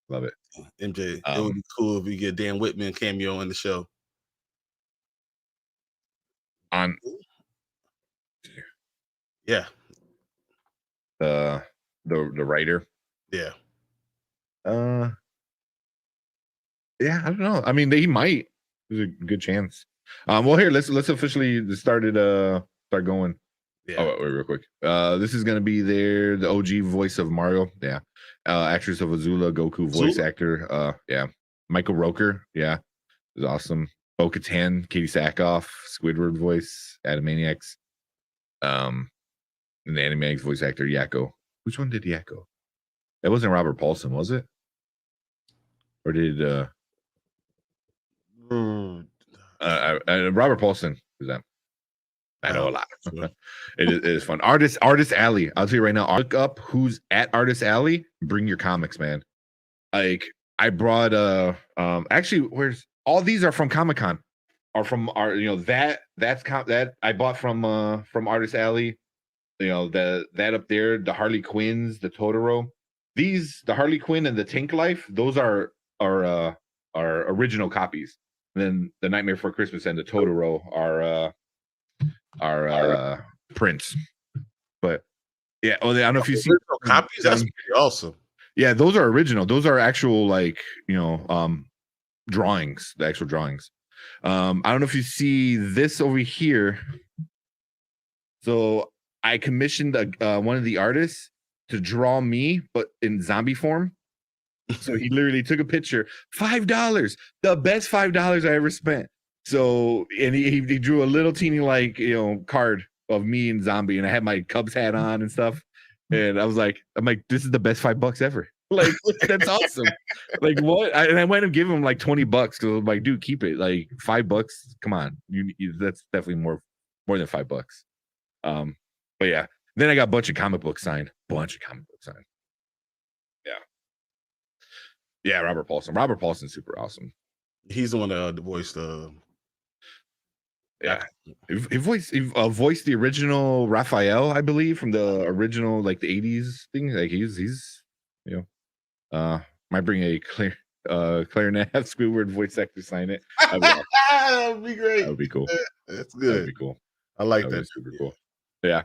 Love it. MJ, it would be cool if we get Dan Whitman cameo in the show. Yeah. The writer. Yeah. Yeah, I don't know. I mean, he might. There's a good chance. Well, here, let's officially start going. Yeah. Oh, wait, real quick. This is gonna be the OG voice of Mario. Yeah. Actress of Azula, Goku voice actor. Yeah. Michael Roker. Yeah. It was awesome. Bo-Katan, Katie Sackhoff, Squidward voice, Animaniacs. And the Animaniacs voice actor, Yakko. Which one did Yakko? It wasn't Robert Paulson, was it? Or did Robert Paulson is that? I know a lot. It is fun. Artist Alley. I'll tell you right now. Look up who's at Artist Alley. Bring your comics, man. Like, I brought actually, where's all these are from Comic-Con, are from our, you know, that I bought from Artist Alley. You know, that up there, the Harley Quinns, the Totoro. The Harley Quinn and the Tank Life, those are original copies. And then the Nightmare Before Christmas and the Totoro are prints. But yeah, I don't know if you see copies. That's pretty awesome. Yeah, those are original. Those are actual, like, you know, drawings, the actual drawings. I don't know if you see this over here. So I commissioned one of the artists to draw me, but in zombie form. So he literally took a picture. $5, the best $5 I ever spent. So, and he drew a little teeny, like, you know, card of me and Zombie, and I had my Cubs hat on and stuff. And I'm like, this is the best $5 ever. Like, that's awesome. Like, what? And I went and gave him like $20 because I'm like, dude, keep it. Like $5. Come on, that's definitely more than $5. But yeah, then I got a bunch of comic books signed. Yeah, Robert Paulson. Robert Paulson's super awesome. He's the one that voiced. Yeah, he voiced the original Raphael, I believe, from the original like the '80s thing. Like he's might bring a clarinet Squidward voice actor sign it. That'd be great. That would be cool. That's good. That'd be cool. I like that. Super cool. Yeah.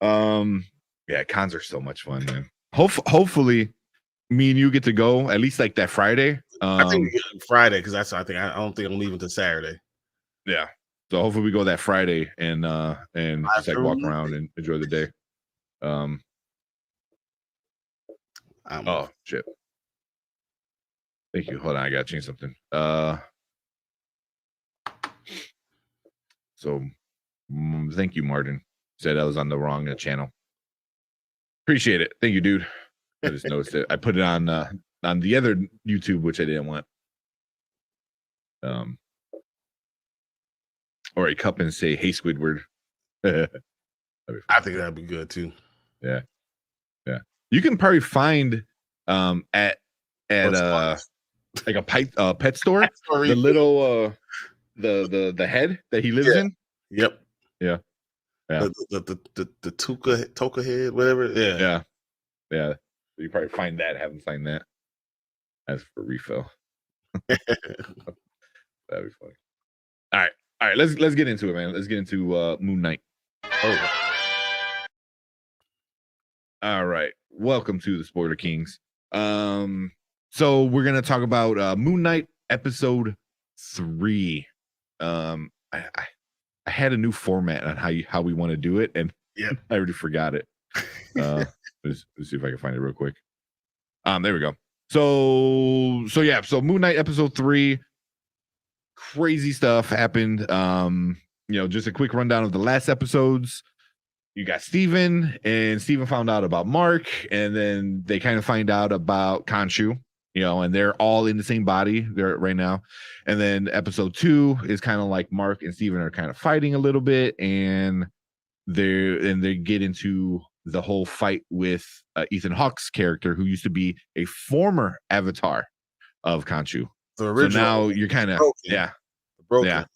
Yeah, cons are so much fun, man. Hopefully, me and you get to go at least like that Friday. I think we get Friday because I don't think I'm leaving till Saturday. Yeah. So hopefully we go that Friday and just like walk around and enjoy the day. Oh shit. Thank you. Hold on, I gotta change something. So thank you, Martin. Said I was on the wrong channel. Appreciate it. Thank you, dude. I just noticed it. I put it on the other YouTube, which I didn't want. Or a cup and say, "Hey, Squidward." I think that'd be good too. Yeah. You can probably find at like a pet store the little the head that he lives in. Yep. Yeah. The toka head, whatever. Yeah. You probably find that. Have him sign that as for refill. That'd be funny. All right. Let's get into it, man. Let's get into Moon Knight. Oh. All right. Welcome to the Spoiler Kings. So we're gonna talk about Moon Knight episode 3. I had a new format on how we want to do it, and I already forgot it. Let's see if I can find it real quick. There we go. So Moon Knight episode 3. Crazy stuff happened. Just a quick rundown of the last episodes. You got Steven, and Steven found out about Mark, and then they kind of find out about Khonshu, and they're all in the same body there right now. And then episode 2 is kind of like Mark and Steven are kind of fighting a little bit, and they get into the whole fight with Ethan Hawke's character, who used to be a former avatar of Khonshu. The original. So now you're kind of broken.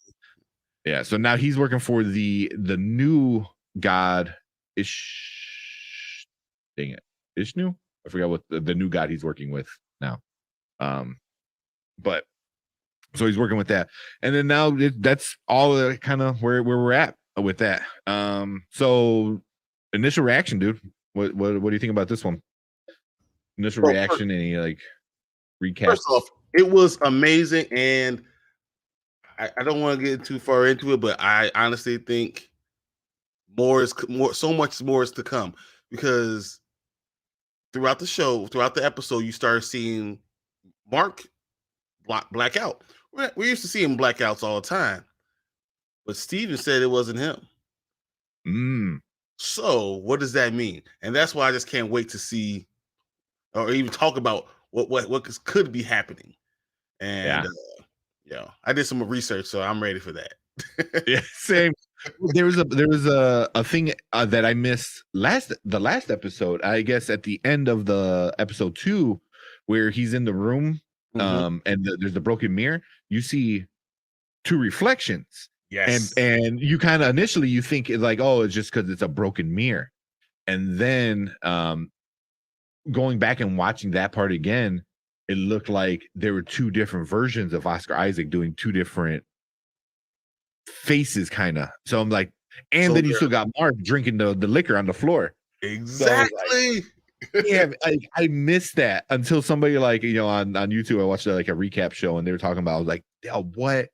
Yeah. So now he's working for the new god Ishnu. I forgot what the new god he's working with now. But so he's working with that, and then now that's all kind of where we're at with that. So initial reaction, dude. What do you think about this one? Initial reaction, any like recap? First off, it was amazing, and I don't want to get too far into it, but I honestly think so much more is to come, because throughout the episode, you start seeing Mark black out. We used to see him blackouts all the time, but Steven said it wasn't him. So what does that mean? And that's why I just can't wait to see or even talk about what could be happening. And I did some research, so I'm ready for that. Yeah, same. There was a thing that I missed the last episode, I guess at the end of the episode 2, where he's in the room, and there's the broken mirror. You see 2 reflections. Yes. And you kind of initially you think it's like, oh, it's just because it's a broken mirror. And then going back and watching that part again, it looked like there were 2 different versions of Oscar Isaac doing 2 different faces, kind of. So I'm like, and then you still got Mark drinking the liquor on the floor. Exactly. So I missed that until somebody on YouTube, I watched like a recap show, and they were talking about, I was like, oh, what?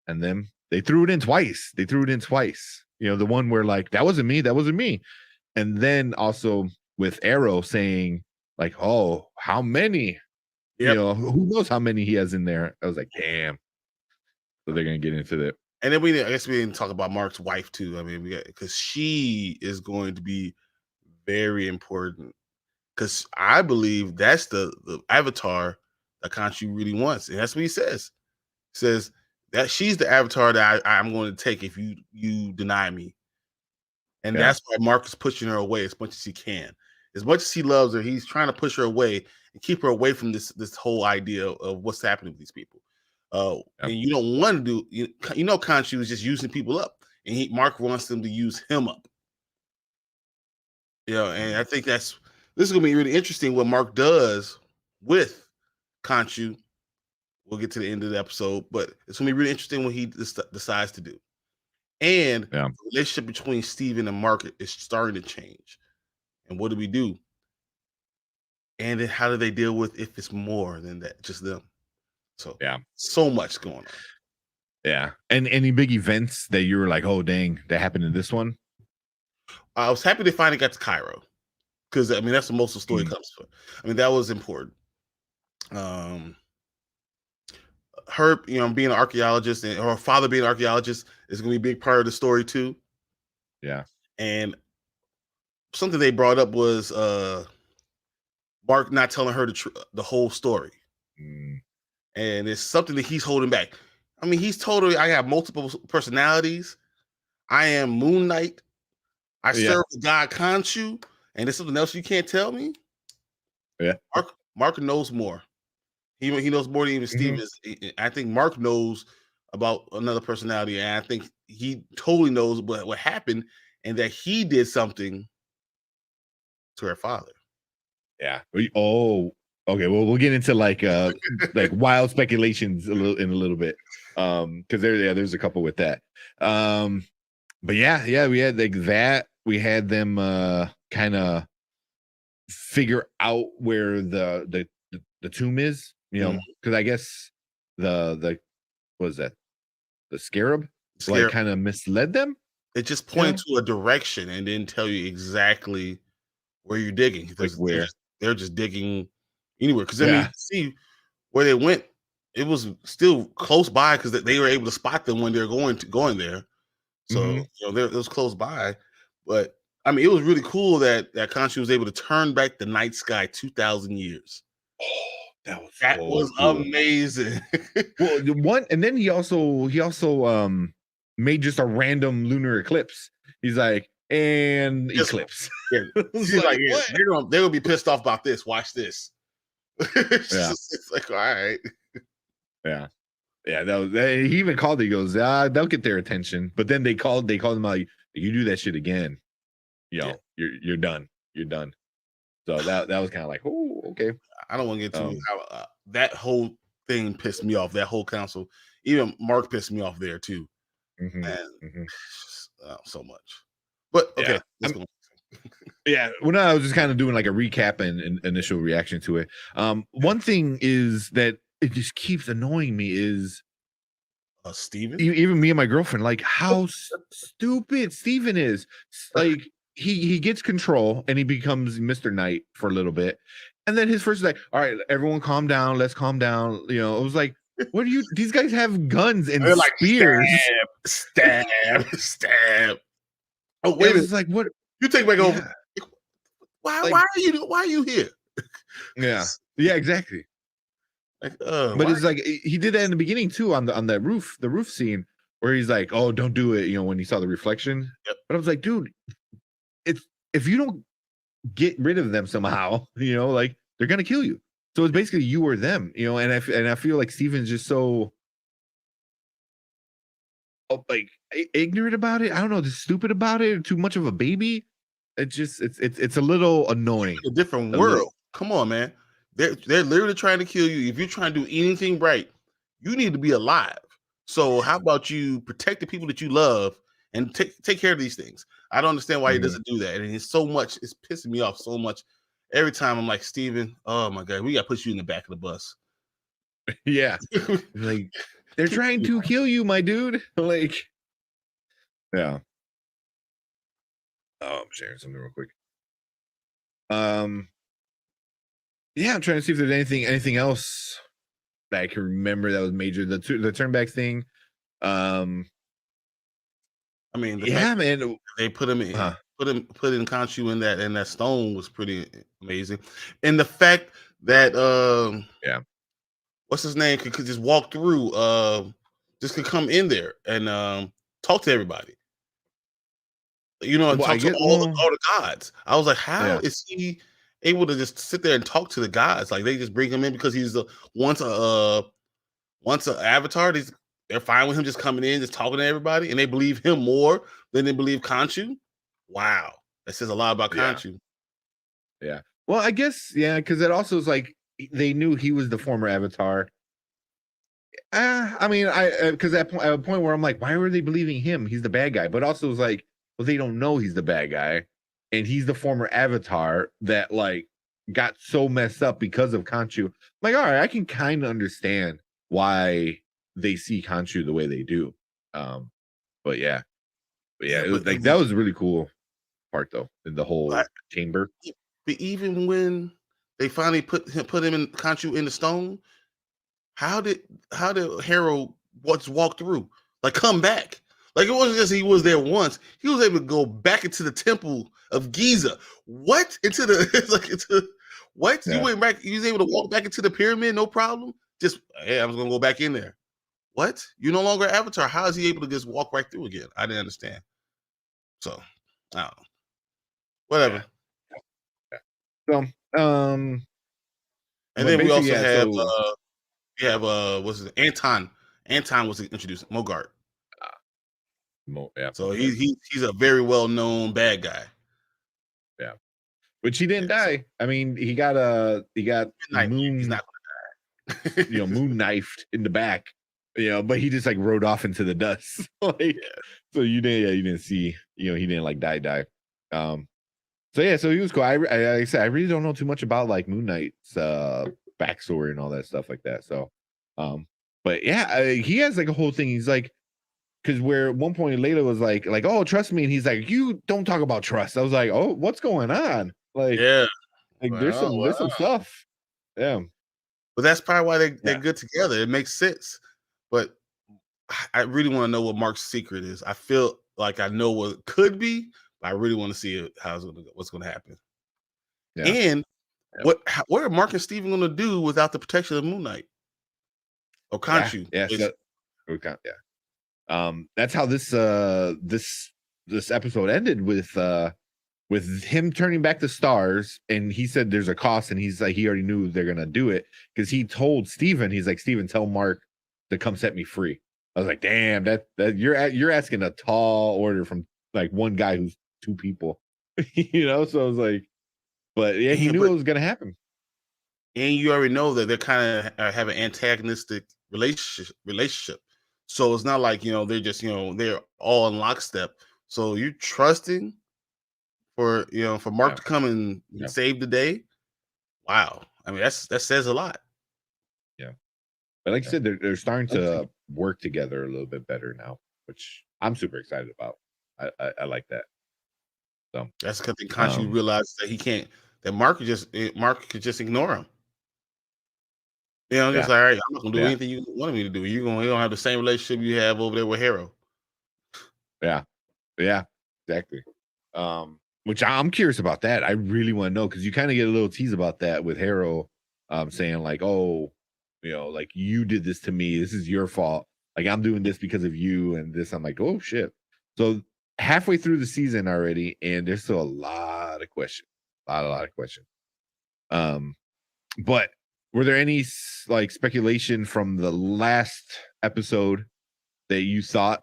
And then they threw it in twice. The one where like, that wasn't me. And then also with Arrow saying like, oh, how many? Who knows how many he has in there? I was like, damn. So they're gonna get into that. And then I guess we didn't talk about Mark's wife too. I mean, because she is going to be very important. Because I believe that's the avatar that Khonshu really wants, and that's what he says. He says that she's the avatar that I'm going to take if you deny me, and that's why Mark is pushing her away as much as he can. As much as he loves her, he's trying to push her away and keep her away from this whole idea of what's happening with these people. And you don't want to do, you know, Khonshu is just using people up, and Mark wants them to use him up. And I think this is going to be really interesting what Mark does with Khonshu. We'll get to the end of the episode, but it's going to be really interesting what he decides to do. And the relationship between Steven and Mark is starting to change. And what do we do? And then how do they deal with if it's more than that, just them? So so much going on. Yeah. And any big events that you were like, oh dang, that happened in this one? I was happy they finally got to Cairo. Because I mean that's what most of the story comes from. I mean, that was important. Her, being an archaeologist and her father being an archaeologist is going to be a big part of the story too. Yeah. And something they brought up was Mark not telling her the whole story. And it's something that he's holding back. I mean, he's told her, I have multiple personalities. I am Moon Knight. I serve the god Khonshu. And there's something else you can't tell me? Yeah. Mark knows more. He knows more than even Steve is. I think Mark knows about another personality. And I think he totally knows what happened and that he did something to her father. Yeah. Oh, okay. Well, we'll get into like wild speculations in a little bit. Because there's a couple with that. But yeah, we had like that. We had them kind of figure out where the tomb is, because I guess the what is that? The scarab like kind of misled them. It just pointed to a direction and didn't tell you exactly where you're digging. Like where they're just digging anywhere. Because I mean, you see where they went, it was still close by because they were able to spot them when they're going there. So it was close by. But I mean, it was really cool that Khonshu was able to turn back the night sky 2,000 years. Oh, that was cool. Amazing. Well, and then he also made just a random lunar eclipse. He's like, and eclipse. Yeah. He's like, they're gonna be pissed off about this. Watch this. It's like, all right. Yeah. He even called it. He goes, they'll get their attention. But then they called him like, you do that shit again, you're done. You're done. So that was kind of like, oh, okay. I don't want to get too how that whole thing pissed me off. That whole council, even Mark pissed me off there too. So much. But okay, let's go. Yeah, well, I was just kind of doing like a recap and initial reaction to it. One thing is that it just keeps annoying me is Steven. Even me and my girlfriend, like how stupid Steven is. Like he gets control and he becomes Mr. Knight for a little bit, and then his first is like, all right, everyone calm down, let's calm down. It was like, what do you? These guys have guns and spears. Like, stab. Oh wait, it's like what? You take back over. Why are you here? Yeah, exactly. Like, but it's like he did that in the beginning too on the roof scene where he's like, oh, don't do it, when he saw the reflection. But I was like, dude, it's if you don't get rid of them somehow, like they're gonna kill you. So it's basically you or them, and I feel like Steven's just so like ignorant about it. I don't know, just stupid about it, too much of a baby. It's a little annoying. A different world. Come on, man. They're literally trying to kill you. If you're trying to do anything right, you need to be alive. So how about you protect the people that you love and take care of these things? I don't understand why he doesn't do that. And it's pissing me off so much. Every time I'm like, Steven, oh my God, we got to put you in the back of the bus. Yeah. Like, they're trying to kill you, my dude. Like, yeah. Oh, I'm sharing something real quick. Yeah, I'm trying to see if there's anything else that I can remember that was major. The turnback thing. I mean, the Yeah, fact that man. they put him in, Uh, put in Khonshu in that stone was pretty amazing, and the fact that yeah. what's his name could just walk through, just could come in there and talk to everybody, and Well, I talk to get all well, the gods. I was like, how yeah. is he able to just sit there and talk to the gods? Like they just bring him in because he's once a once an avatar. They're fine with him just coming in, just talking to everybody, and they believe him more than they believe Khonshu. Wow, that says a lot about Yeah. Khonshu. Yeah. Well, I guess because it also is like they knew he was the former Avatar. I mean, because at a point where I'm like, why were they believing him? He's the bad guy. But also it's like, well, they don't know he's the bad guy, and he's the former Avatar that like got so messed up because of Khonshu. I'm like, all right, I can kind of understand why they see Khonshu the way they do. But yeah, Yeah, it was like that was a really cool part though in the whole chamber. But even when they finally put him in Khonshu in the stone, how did Harold walk through? Like come back. Like it wasn't just he was there once. He was able to go back into the temple of Giza. What? Into the it's like into what? Yeah. You went back, you was able to walk back into the pyramid, no problem. Just hey, I was gonna go back in there. What? You're no longer Avatar. How is he able to just walk right through again? I didn't understand. So I don't know. Whatever. So, And but then we basically, also yeah, have so what's his Anton. Anton was introduced, Mogart. yeah, So he's a very well known bad guy. yeah, which he didn't Yeah, so- die. I mean, he got moon, He's not gonna die. moon knifed in the back, but he just like rode off into the dust. Like, so you didn't see, he didn't like die. So yeah, so he was cool. I said I really don't know too much about like Moon Knight's backstory and all that stuff like that. So, but yeah, he has like a whole thing. He's like, because where at one point Layla was like, oh, trust me, and he's like, you don't talk about trust. I was like, oh, what's going on? Like, Yeah. there's some stuff. Yeah. But that's probably why they're good together. It makes sense. But I really want to know what Mark's secret is. I feel like I know what it could be, but I really want to see it, what's going to happen. Yeah. And what are Mark and Steven going to do without the protection of Moon Knight or Khonshu? That's how this episode ended with him turning back the stars, and he said there's a cost, and he's like he already knew they're gonna do it because he told Steven, he's like, Steven, tell Mark to come set me free. I was like, damn, that you're asking a tall order from like one guy who's two people. So I was like, but yeah, he knew it was gonna happen. And you already know that they're kind of have an antagonistic relationship. So it's not like they're just they're all in lockstep. So you're trusting for Mark to come and save the day. Wow, I mean that says a lot. Yeah, but like I said, they're starting to work together a little bit better now, which I'm super excited about. I like that. So that's because Khonshu realized that he can't. That Mark could just ignore him. Just like, all right, I'm not gonna do anything you wanted me to do. You don't have the same relationship you have over there with Harrow. Yeah, exactly. Which I'm curious about that. I really want to know because you kind of get a little tease about that with Harrow, saying like, oh, like you did this to me. This is your fault. Like I'm doing this because of you and this. I'm like, oh shit. So halfway through the season already, and there's still a lot of questions. A lot of questions. But were there any like speculation from the last episode that you thought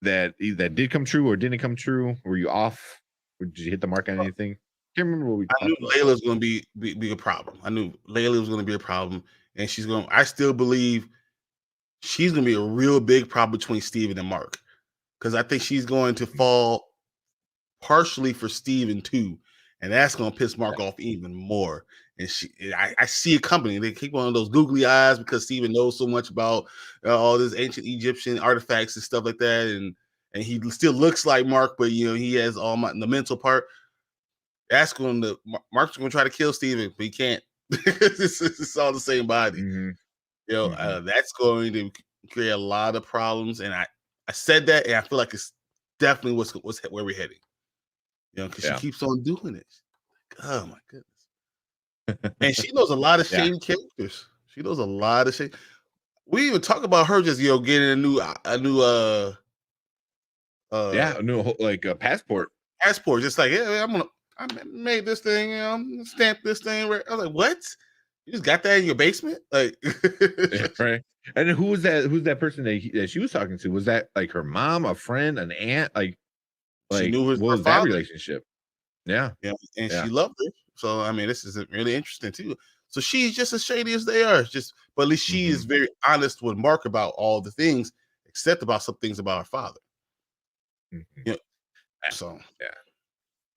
that did come true or didn't come true? Were you off? Or did you hit the mark on anything? Can't remember what we. I knew Layla's going to be a problem. I knew Layla was going to be a problem, and I still believe she's going to be a real big problem between Steven and Mark, because I think she's going to fall partially for Steven too, and that's going to piss Mark off even more. And I see a company. They keep on those googly eyes because Steven knows so much about all this ancient Egyptian artifacts and stuff like that, and he still looks like Mark, but he has the mental part. That's going to Mark's going to try to kill Steven, but he can't. It's all the same body. That's going to create a lot of problems. And I said that, and I feel like definitely what's where we're heading. You know, because Yeah. she keeps on doing it. Oh my goodness. And she knows a lot of shady characters. She knows a lot of shady. We even talk about her just getting a new like a passport. Passport, just like, yeah, I made this thing, I'm gonna stamp this thing. I was like, what? You just got that in your basement? Like, right. And who was that? Who's that person that she was talking to? Was that like her mom, a friend, an aunt? She knew what was that relationship? Yeah. Yeah, and she loved her. So I mean, this is really interesting too. So she's just as shady as they are. But at least she is very honest with Mark about all the things, except about some things about her father. Yeah. So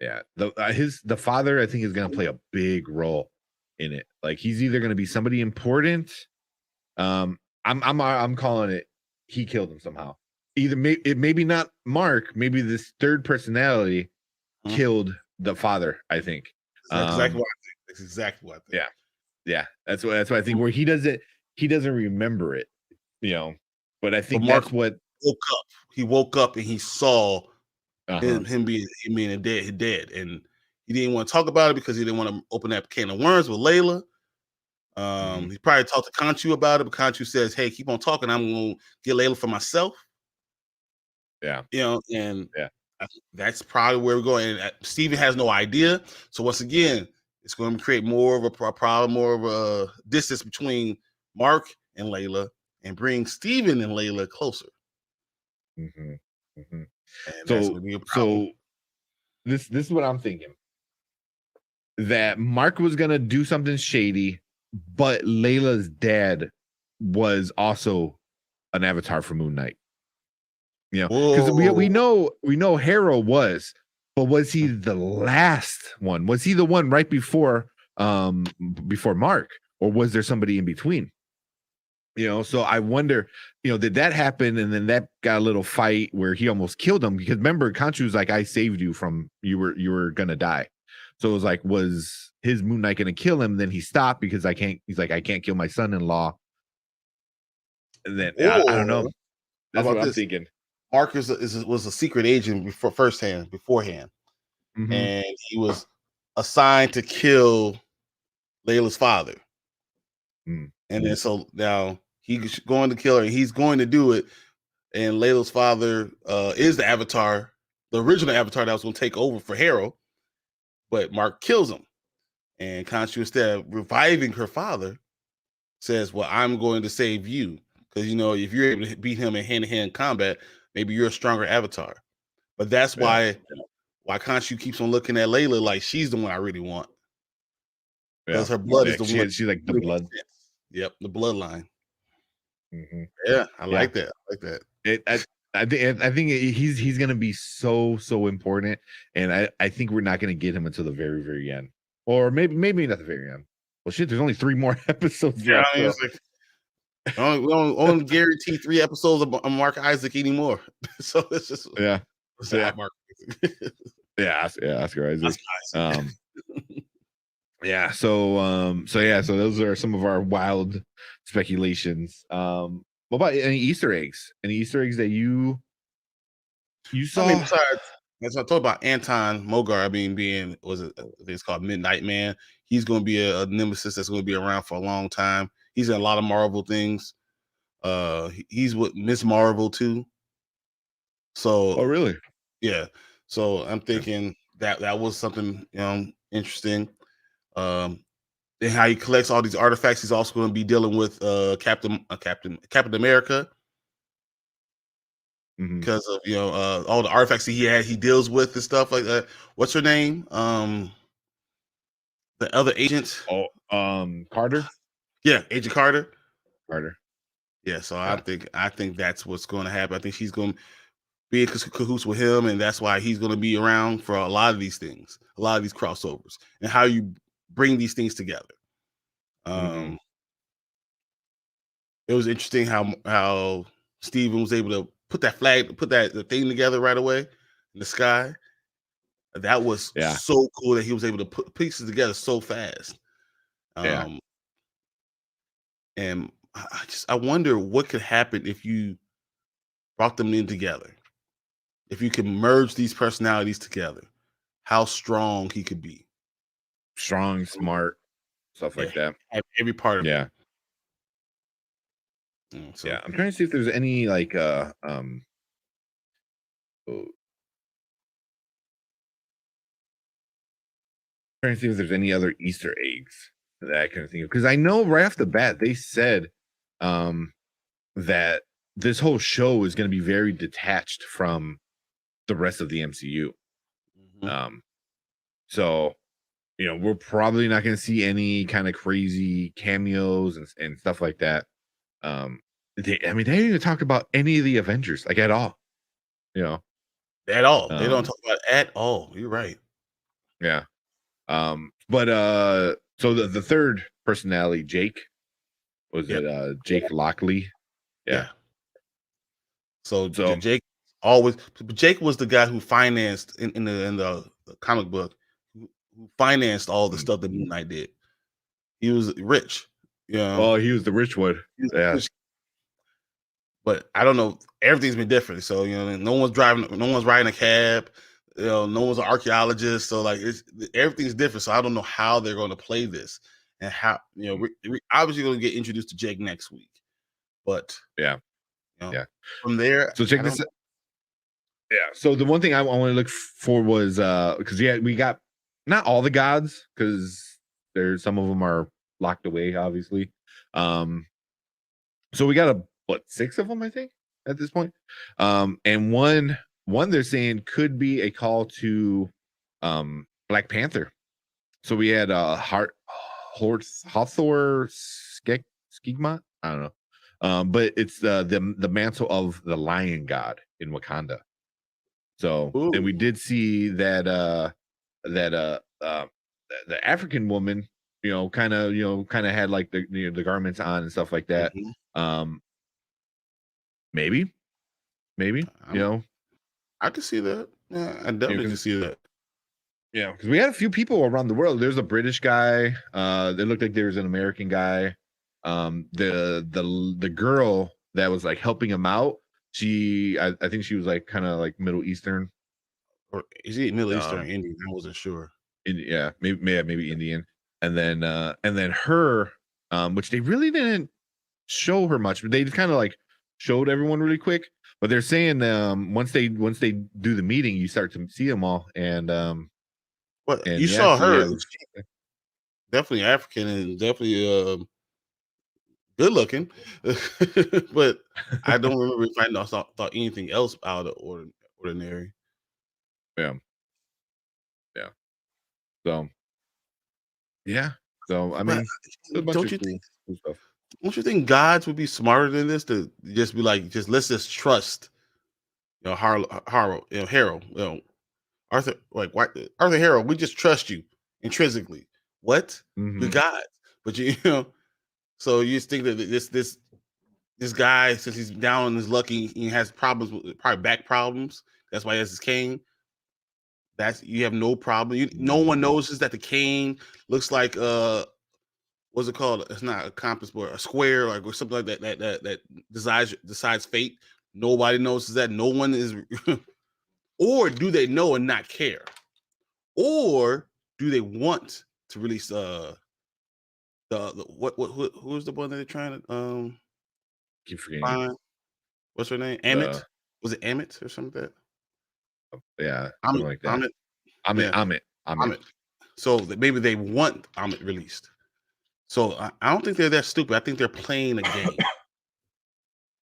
yeah. The father, I think, is going to play a big role in it. Like he's either going to be somebody important. I'm calling it. He killed him somehow. Either maybe not Mark. Maybe this third personality killed the father. I think. That's exactly what I think. That's exactly what I think. Yeah. That's what I think. Where he doesn't remember it. But I think Mark that's what woke up. He woke up and he saw him being dead, and he didn't want to talk about it because he didn't want to open that can of worms with Layla. He probably talked to Khonshu about it, but Khonshu says, "Hey, keep on talking. I'm gonna get Layla for myself." Yeah, and that's probably where we're going. And Steven has no idea. So once again, it's going to create more of a problem, more of a distance between Mark and Layla, and bring Steven and Layla closer. And that's going to be a problem. So this is what I'm thinking. That Mark was gonna do something shady, but Layla's dad was also an avatar for Moon Knight. Because we know Harrow was, but was he the last one? Was he the one right before Mark, or was there somebody in between? So I wonder, did that happen? And then that got a little fight where he almost killed him, because remember, Khonshu was like, I saved you from you were gonna die. So it was like, was his Moon Knight gonna kill him? Then he stopped because I can't kill my son-in-law. And then I don't know. That's what I'm thinking. Mark was a secret agent beforehand. And he was assigned to kill Layla's father. And then so now he's going to kill her, and he's going to do it. And Layla's father is the avatar, the original avatar that was going to take over for Harrow, but Mark kills him. And Khonshu, instead of reviving her father, says, "Well, I'm going to save you, because if you're able to beat him in hand-to-hand combat, maybe you're a stronger avatar." But that's why Khonshu keeps on looking at Layla like she's the one I really want, because her blood is the one. She's like the blood. Yep, the bloodline. Yeah, I like that. I like that. I think he's gonna be so important, and I think we're not gonna get him until the very, very end, or maybe not the very end. Well, shit, there's only 3 more episodes. Yeah, I mean, it's like we don't guarantee 3 episodes of Mark Isaac anymore. So it's just Mark. Oscar Isaac. So those are some of our wild speculations. What about any Easter eggs? Any Easter eggs that you saw? I mean, besides, I talked about Anton Mogar. I mean, it's called Midnight Man. He's going to be a nemesis that's going to be around for a long time. He's in a lot of Marvel things. He's with Miss Marvel too. So, oh really? Yeah. So I'm thinking that was something interesting. And how he collects all these artifacts. He's also going to be dealing with Captain America, because of all the artifacts he deals with and stuff like that. What's her name? The other agent. Carter. Yeah, Agent Carter. Yeah, so Yeah. I think that's what's going to happen. I think she's going to be in cahoots with him, and that's why he's going to be around for a lot of these things, a lot of these crossovers, and how you bring these things together. It was interesting how Steven was able to put the thing together right away in the sky. That was so cool that he was able to put pieces together so fast. And I wonder what could happen if you brought them in together. if you can merge these personalities together, how strong he could be. Strong, smart, stuff like that. Have every part of Yeah. him. So Yeah. I'm trying to see if there's any like oh, trying to see if there's any other Easter eggs that I can think of. Because I know right off the bat they said that this whole show is going to be very detached from the rest of the MCU. So we're probably not going to see any kind of crazy cameos and stuff like that. They didn't even talk about any of the Avengers like at all. At all. They don't talk about it at all. You're right. Yeah. But so the third personality, Jake, was it Jake Lockley? Yeah. So Jake always, Jake was the guy who financed in the comic book, who financed all the stuff that Moon Knight did. He was rich. Oh, he was the rich one. Yeah. But I don't know. Everything's been different. So no one's riding a cab. No one's an archaeologist. So like everything's different. So I don't know how they're going to play this and how we're obviously going to get introduced to Jake next week. But yeah. From there, so check this out. Yeah. So the one thing I want to look for was because we got not all the gods because there's some of them are locked away, obviously. So we got 6 of them, I think, at this point. And one they're saying could be a call to Black Panther. So we had Hathor Skigma. I don't know. But it's the mantle of the lion god in Wakanda. So and we did see that the African woman, kind of had like the garments on and stuff like that. Maybe, I can see that. Yeah, I definitely can see that. Yeah, because we had a few people around the world. There's a British guy. It looked like there was an American guy. The girl that was like helping him out. I think she was like kind of like Middle Eastern. Or is he Middle Eastern or Indian? I wasn't sure. Yeah, maybe Indian. And then her, which they really didn't show her much, but they just kind of like showed everyone really quick. But they're saying once they do the meeting, you start to see them all. And you saw her. Definitely African and definitely good looking. But I don't remember if I thought anything else out of ordinary. Yeah. So I mean, don't you think gods would be smarter than this to just be like, let's just trust, Harold, Arthur, Arthur Harrow, we just trust you intrinsically. What? The gods, but so you just think that this guy, since he's down on his luck, he has problems with probably back problems. That's why he has his cane. You have no problem. No one notices that the cane looks like what's it called? It's not a compass, but a square, like or something like that decides fate. Nobody notices that. No one is, or do they know and not care, or do they want to release who's the one that they're trying to keep forgetting. Find? What's her name? Amit? Was it Amit or something like that? Yeah, something like that. Amit. So maybe they want Amit released. So I don't think they're that stupid. I think they're playing a game,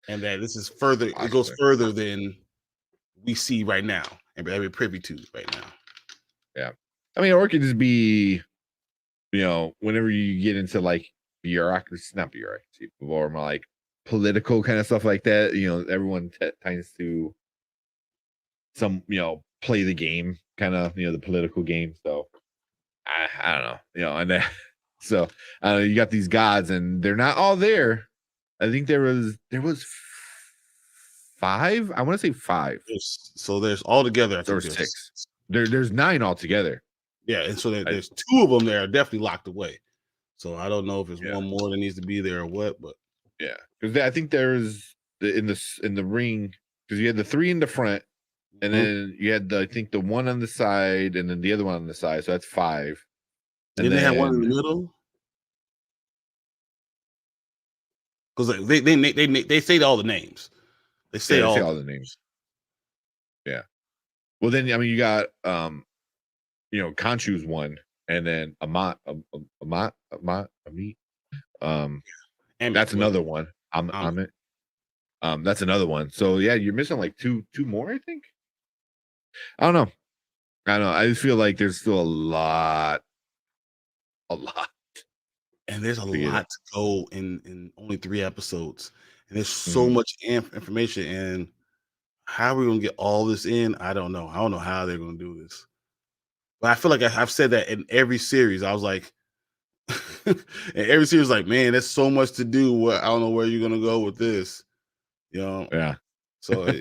and that this is further. It goes further than we see right now, and we're privy to right now. Yeah, I mean, or it could just be, whenever you get into like not bureaucracy, or more like political kind of stuff like that. Everyone tends to play the game, kind of the political game. So I don't know, and then so you got these gods, and they're not all there. I think there was 5. I want to say 5. So there's altogether. I think there's 6. There's 9 altogether. Yeah, and so there's 2 of them that are definitely locked away. So I don't know if it's one more that needs to be there or what, but yeah, because I think there's in the ring, because you had the 3 in the front, And then you had I think the one on the side, and then the other one on the side. So that's 5. And Didn't they have one in then the middle? Because they say all the names. They say they say all. all the names. Yeah. Well, then I mean you got Khonshu's one, and then Amat, Amit. That's another one. Amit. That's another one. So yeah, you're missing like two more, I think. I don't know. I just feel like there's still a lot. And there's a lot to go in only 3 episodes, and there's so Mhm. much information. And how are we gonna get all this in? I don't know. I don't know how they're gonna do this. But I feel like I've said that in every series. I was like, in every series, like, man, there's so much to do. I don't know where you're gonna go with this. Yeah. So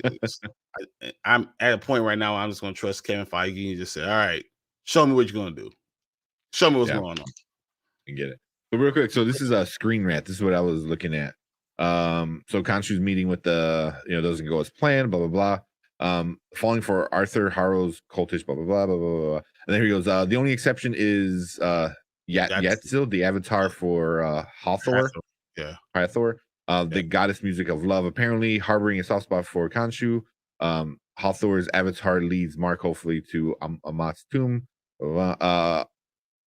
I'm at a point right now. I'm just gonna trust Kevin Feige and just say, all right, show me what you're gonna do. Show me what's going on. And get it. But real quick, so this is a Screen Rant. This is what I was looking at. So Khonshu's meeting with doesn't go as planned, blah blah blah. Falling for Arthur Harrow's cultish, blah blah blah blah blah blah. And there he goes. The only exception is Yatzil, the avatar for Hathor. Yeah. Hathor. The goddess music of love, apparently harboring a soft spot for Khonshu. Hathor's avatar leads Mark hopefully to Amat's tomb.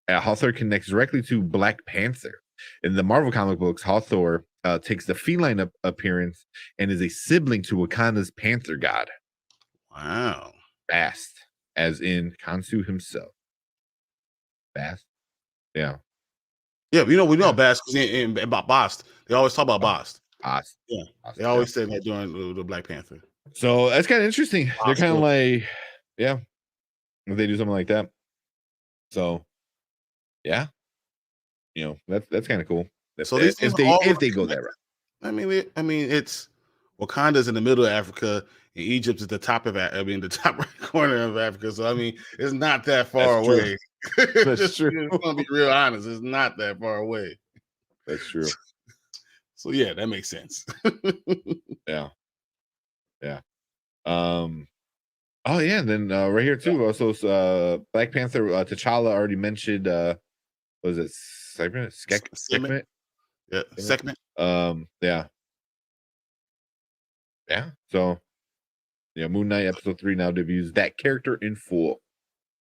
Hathor connects directly to Black Panther. In the Marvel comic books, Hathor takes the feline appearance and is a sibling to Wakanda's Panther god. Wow. Bast, as in Khonshu himself. Bast? Yeah. Yeah, we know Bast because about Bast. They always talk about Bast. Bast. Yeah. They always say that during the Black Panther. So that's kind of interesting. They're kind of like, yeah, if they do something like that. So yeah, that's kind of cool. So if they go that route. I mean, it's Wakanda's in the middle of Africa, and Egypt is the top of the top right corner of Africa. So I mean, it's not that far away. That's true. I'm gonna be real honest. It's not that far away. That's true. So yeah, that makes sense. Yeah. Oh yeah, and then right here too. Also, Black Panther. T'Challa already mentioned. Was it Skekmet? Yeah, Sekmet. Yeah. So, Moon Knight episode 3 now debuts that character in full,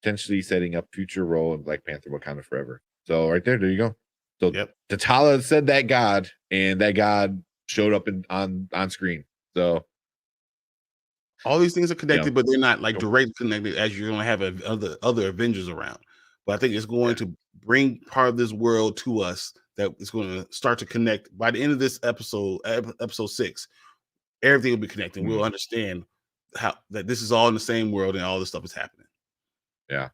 potentially setting up future role in Black Panther Wakanda Forever. So right there you go. So T'Challa said that god, and that god showed up on screen. So all these things are connected, but they're not like directly connected as you're going to have other Avengers around. But I think it's going to bring part of this world to us that is going to start to connect by the end of this episode 6. Everything will be connected. We'll understand how that this is all in the same world and all this stuff is happening. Yeah.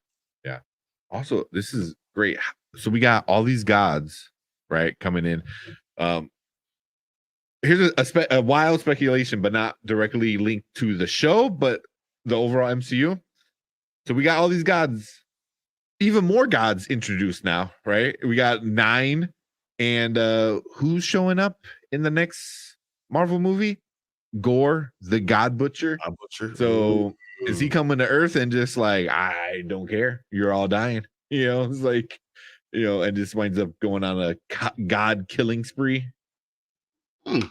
Also, this is great. So we got all these gods, right, coming in. Here's a wild speculation, but not directly linked to the show, but the overall MCU. So we got all these gods, even more gods introduced now, right? We got 9, and who's showing up in the next Marvel movie? Gore, the God Butcher. So is he coming to Earth and just like, I don't care, you're all dying? It's like, and just winds up going on a God killing spree. I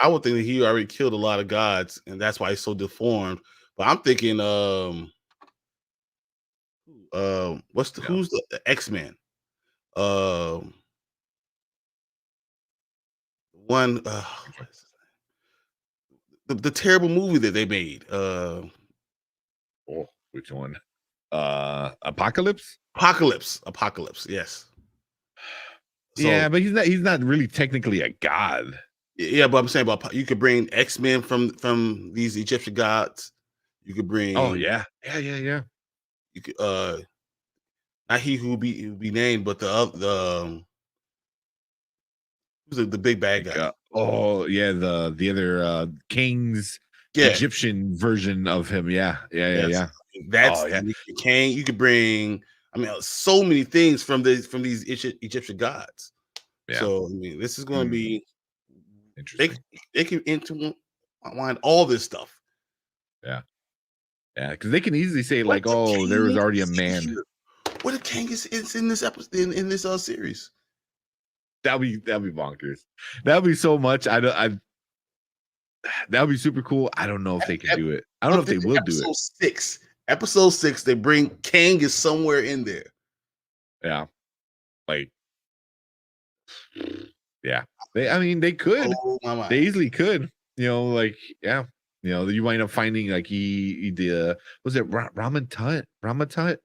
would think that he already killed a lot of gods, and that's why he's so deformed. But I'm thinking, who's the X-Men? One, the terrible movie that they made. Which one? Apocalypse. Yes. Yeah, but he's not really technically a god. Yeah, but I'm saying about you could bring X-Men from these Egyptian gods. You could bring. Oh yeah. You could not he who be named, but the who's the big bad guy? The other King's Egyptian version of him. Yeah. That's King. You could bring. I mean, so many things from these Egyptian gods. Yeah. So I mean, this is going to be interesting. They can intertwine all this stuff. Yeah. Yeah, because they can easily say What like, if "Oh, Kang there was makes already a it man." here? What if Kang is in this episode in this series? That'd be bonkers. That'd be so much. That'd be super cool. I don't know if they can do it. I don't know if they will do it. Episode 6, they bring Kang is somewhere in there. Yeah, like, yeah. They could. Oh my mind. They easily could. Like, yeah. You wind up finding like was it Ramatut? Ramatut?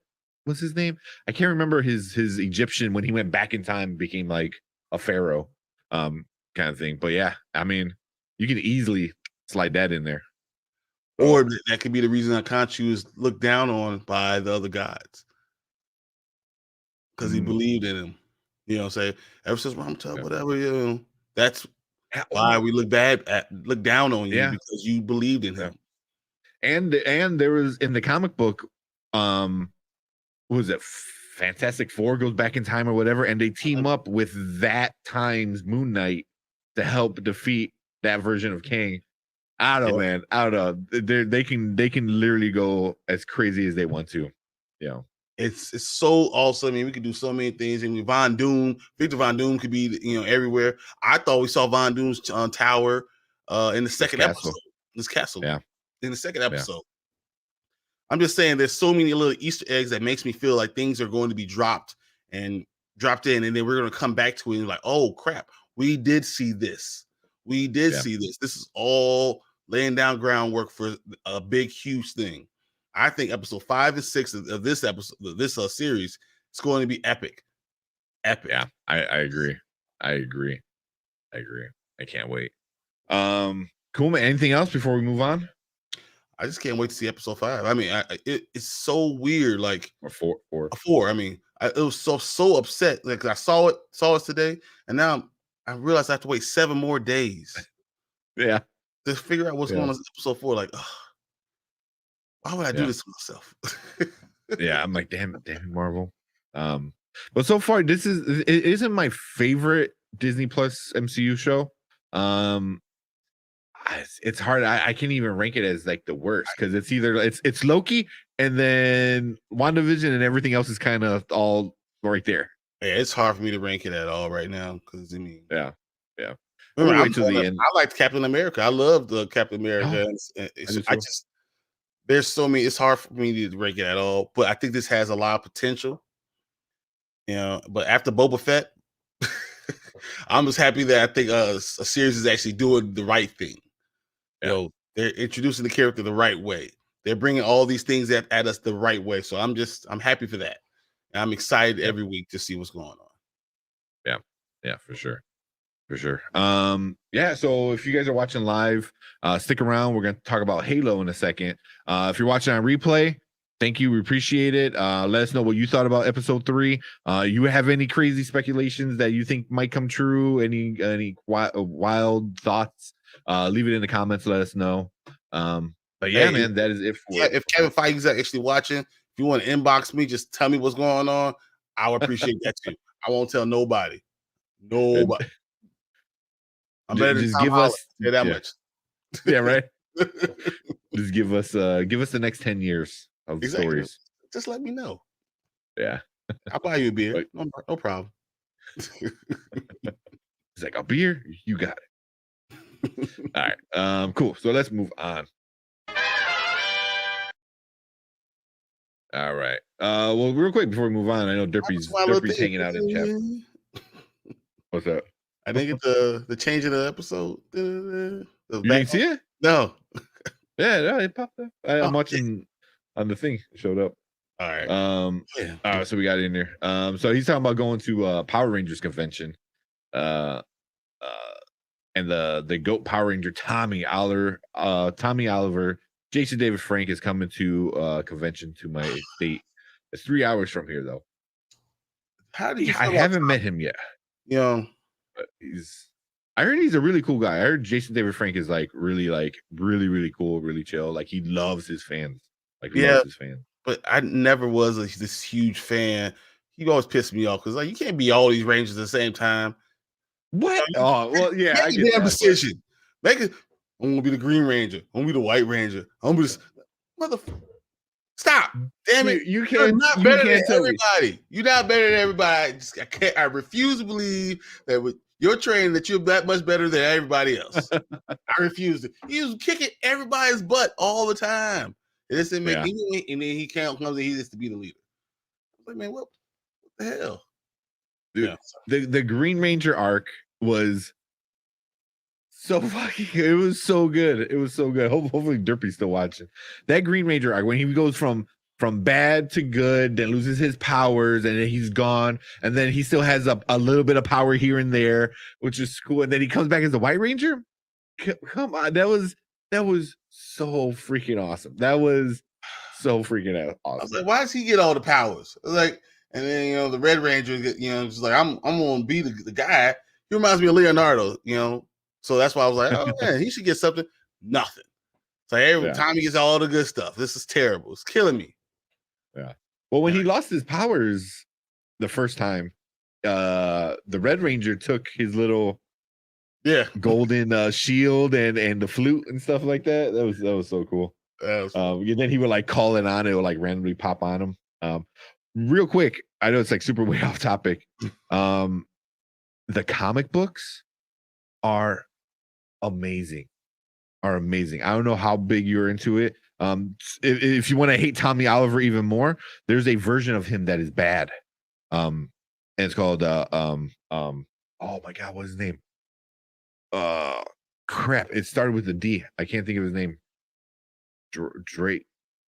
What's his name? I can't remember his Egyptian when he went back in time and became like a pharaoh, kind of thing. But yeah, you can easily slide that in there. Or that could be the reason that Khonshu is looked down on by the other gods. Because he believed in him. Say ever since Ramatut, whatever, that's why we look down on you, because you believed in him. And there was in the comic book, what was it, Fantastic Four goes back in time or whatever, and they team up with that time's Moon Knight to help defeat that version of Kang. I don't know, man. I don't know. They can literally go as crazy as they want to. It's so awesome. I mean, we could do so many things. I mean, Victor Von Doom could be everywhere. I thought we saw Von Doom's tower in the second episode. This castle, in the second episode. I'm just saying, there's so many little Easter eggs that makes me feel like things are going to be dropped in, and then we're going to come back to it and like, oh crap, we did see this. We did see this. This is all laying down groundwork for a big, huge thing. I think episode 5 and 6 of this episode, this series, is going to be epic. Epic. Yeah, I agree. I can't wait. Cool, man. Anything else before we move on? I just can't wait to see episode 5. I mean, it's so weird. Like four. I mean, it was so upset. Like I saw it today, and now I realize I have to wait 7 more days. Yeah, to figure out what's going on in episode 4. Like, why would I do this to myself? Yeah, I'm like, damn it, Marvel. But so far, it isn't my favorite Disney Plus MCU show. It's hard. I can't even rank it as like the worst, because it's either it's Loki and then WandaVision, and everything else is kind of all right there. Yeah, it's hard for me to rank it at all right now, because I mean, yeah. Remember, I liked Captain America. I loved Captain America. There's so many. It's hard for me to rank it at all. But I think this has a lot of potential. But after Boba Fett, I'm just happy that I think a series is actually doing the right thing. They're introducing the character the right way. They're bringing all these things at us the right way. So I'm happy for that. And I'm excited every week to see what's going on. Yeah, for sure. So if you guys are watching live, stick around. We're going to talk about Halo in a second. If you're watching on replay, thank you. We appreciate it. Let us know what you thought about episode 3. You have any crazy speculations that you think might come true? Any wild thoughts? Leave it in the comments. Let us know. But yeah, man, that is it for it. If Kevin Feige's actually watching, if you want to inbox me, just tell me what's going on. I would appreciate that too. I won't tell nobody. I'm better than Tom Holland. Say that much. Yeah, right. Just give us the next 10 years of stories. Just let me know. Yeah. I'll buy you a beer. No problem. He's like, a beer? You got it. All right. Cool. So let's move on. All right. Well, real quick before we move on, I know Derpy's hanging out in chat. What's up? I didn't get the change of the episode. You didn't see it? No. No, it popped up. I'm watching on the thing. It showed up. All right. All right, so we got it in there. So he's talking about going to Power Rangers convention. And the GOAT Power Ranger Tommy Oliver, Jason David Frank is coming to convention to my state. It's 3 hours from here though. How do you I haven't met him yet. But I heard he's a really cool guy. I heard Jason David Frank is really cool, really chill. Like he loves his fans. Loves his fans. But I never was this huge fan. He always pissed me off because you can't be all these Rangers at the same time. What? Oh, well, yeah. Make a damn decision. Make it. I'm gonna be the Green Ranger. I'm gonna be the White Ranger. I'm gonna be this motherfucker. Stop. Damn it. You You're can't. not You better can't than tell me. everybody. You're not better than everybody. I can't. I refuse to believe that with your training that you're that much better than everybody else. I refuse to. He was kicking everybody's butt all the time. And this didn't make Yeah. any. And then he comes and he just to be the leader. Like, man, what the hell? Dude, Yeah. the Green Ranger arc was so fucking. It was so good. It was so good. Hopefully, Derpy's still watching that Green Ranger arc when he goes from bad to good, then loses his powers, and then he's gone, and then he still has a little bit of power here and there, which is cool. And then he comes back as the White Ranger. Come on, that was so freaking awesome. That was so freaking I was awesome. like, why does he get all the powers? Like, and then the Red Ranger, just like I'm gonna be the guy. He reminds me of Leonardo, So that's why I was like, oh man, he should get something. Nothing. It's like every time he gets all the good stuff. This is terrible. It's killing me. Yeah. Well, when he lost his powers the first time, the Red Ranger took his little golden shield and the flute and stuff like that. That was so cool. And then he would like call it on, it would like randomly pop on him. Real quick, I know it's like super way off topic. The comic books are amazing. I don't know how big you're into it. If you want to hate Tommy Oliver even more, there's a version of him that is bad. And it's called oh my god, what's his name? Crap. It started with a D. I can't think of his name.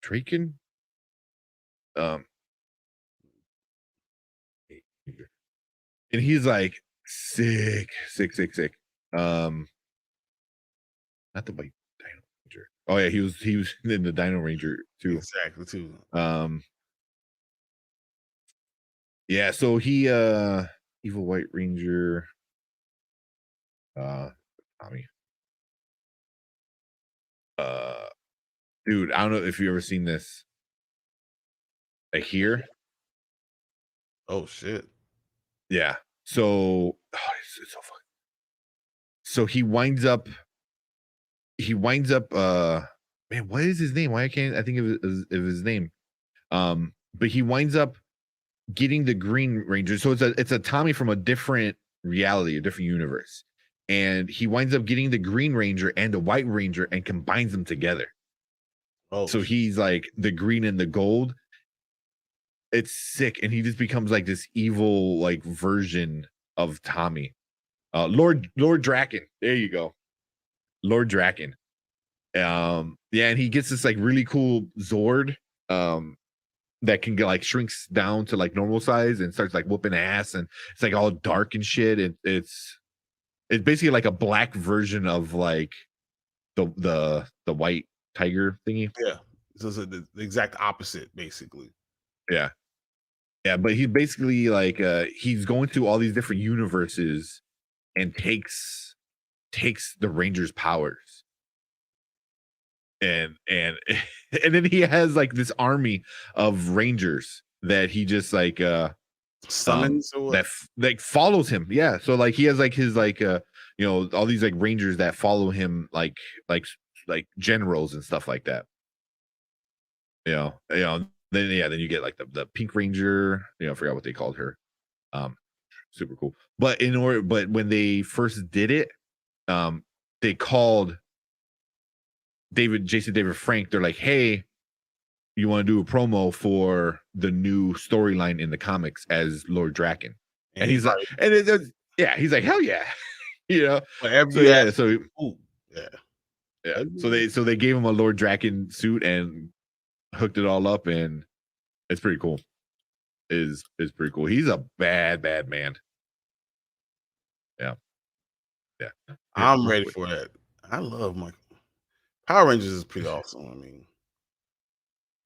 Draken? And he's like sick. Not the White Dino Ranger. Oh yeah, he was in the Dino Ranger too. Exactly too. Yeah, so he Evil White Ranger. Tommy. Dude, I don't know if you ever seen this. Like here. Oh shit. Yeah. So it's so fun. So he winds up man, what is his name? Why can't I think of his name? But he winds up getting the Green Ranger. So it's a Tommy from a different reality, a different universe. And he winds up getting the Green Ranger and the White Ranger and combines them together. Oh, so he's like the green and the gold. It's sick, and he just becomes like this evil like version of Tommy. Lord Draken. There you go. Lord Draken. Yeah, and he gets this like really cool Zord that can get like shrinks down to like normal size and starts like whooping ass, and it's like all dark and shit. And it's basically like a black version of like the white tiger thingy. Yeah. So it's the exact opposite, basically. Yeah. Yeah, but he's basically like he's going through all these different universes and takes the Rangers' powers. And and then he has like this army of Rangers that he just like summons that like follows him. Yeah. So like he has like his like all these like Rangers that follow him like generals and stuff like that. Then you get like the Pink Ranger, I forgot what they called her. Super cool. But when they first did it, they called Jason David Frank. They're like, hey, you want to do a promo for the new storyline in the comics as Lord Draken? And he's like, he's like, hell yeah. So they gave him a Lord Draken suit and hooked it all up, and it's pretty cool. Is pretty cool. He's a bad man. Yeah. I'm ready for that. I love my Power Rangers is pretty awesome. I mean,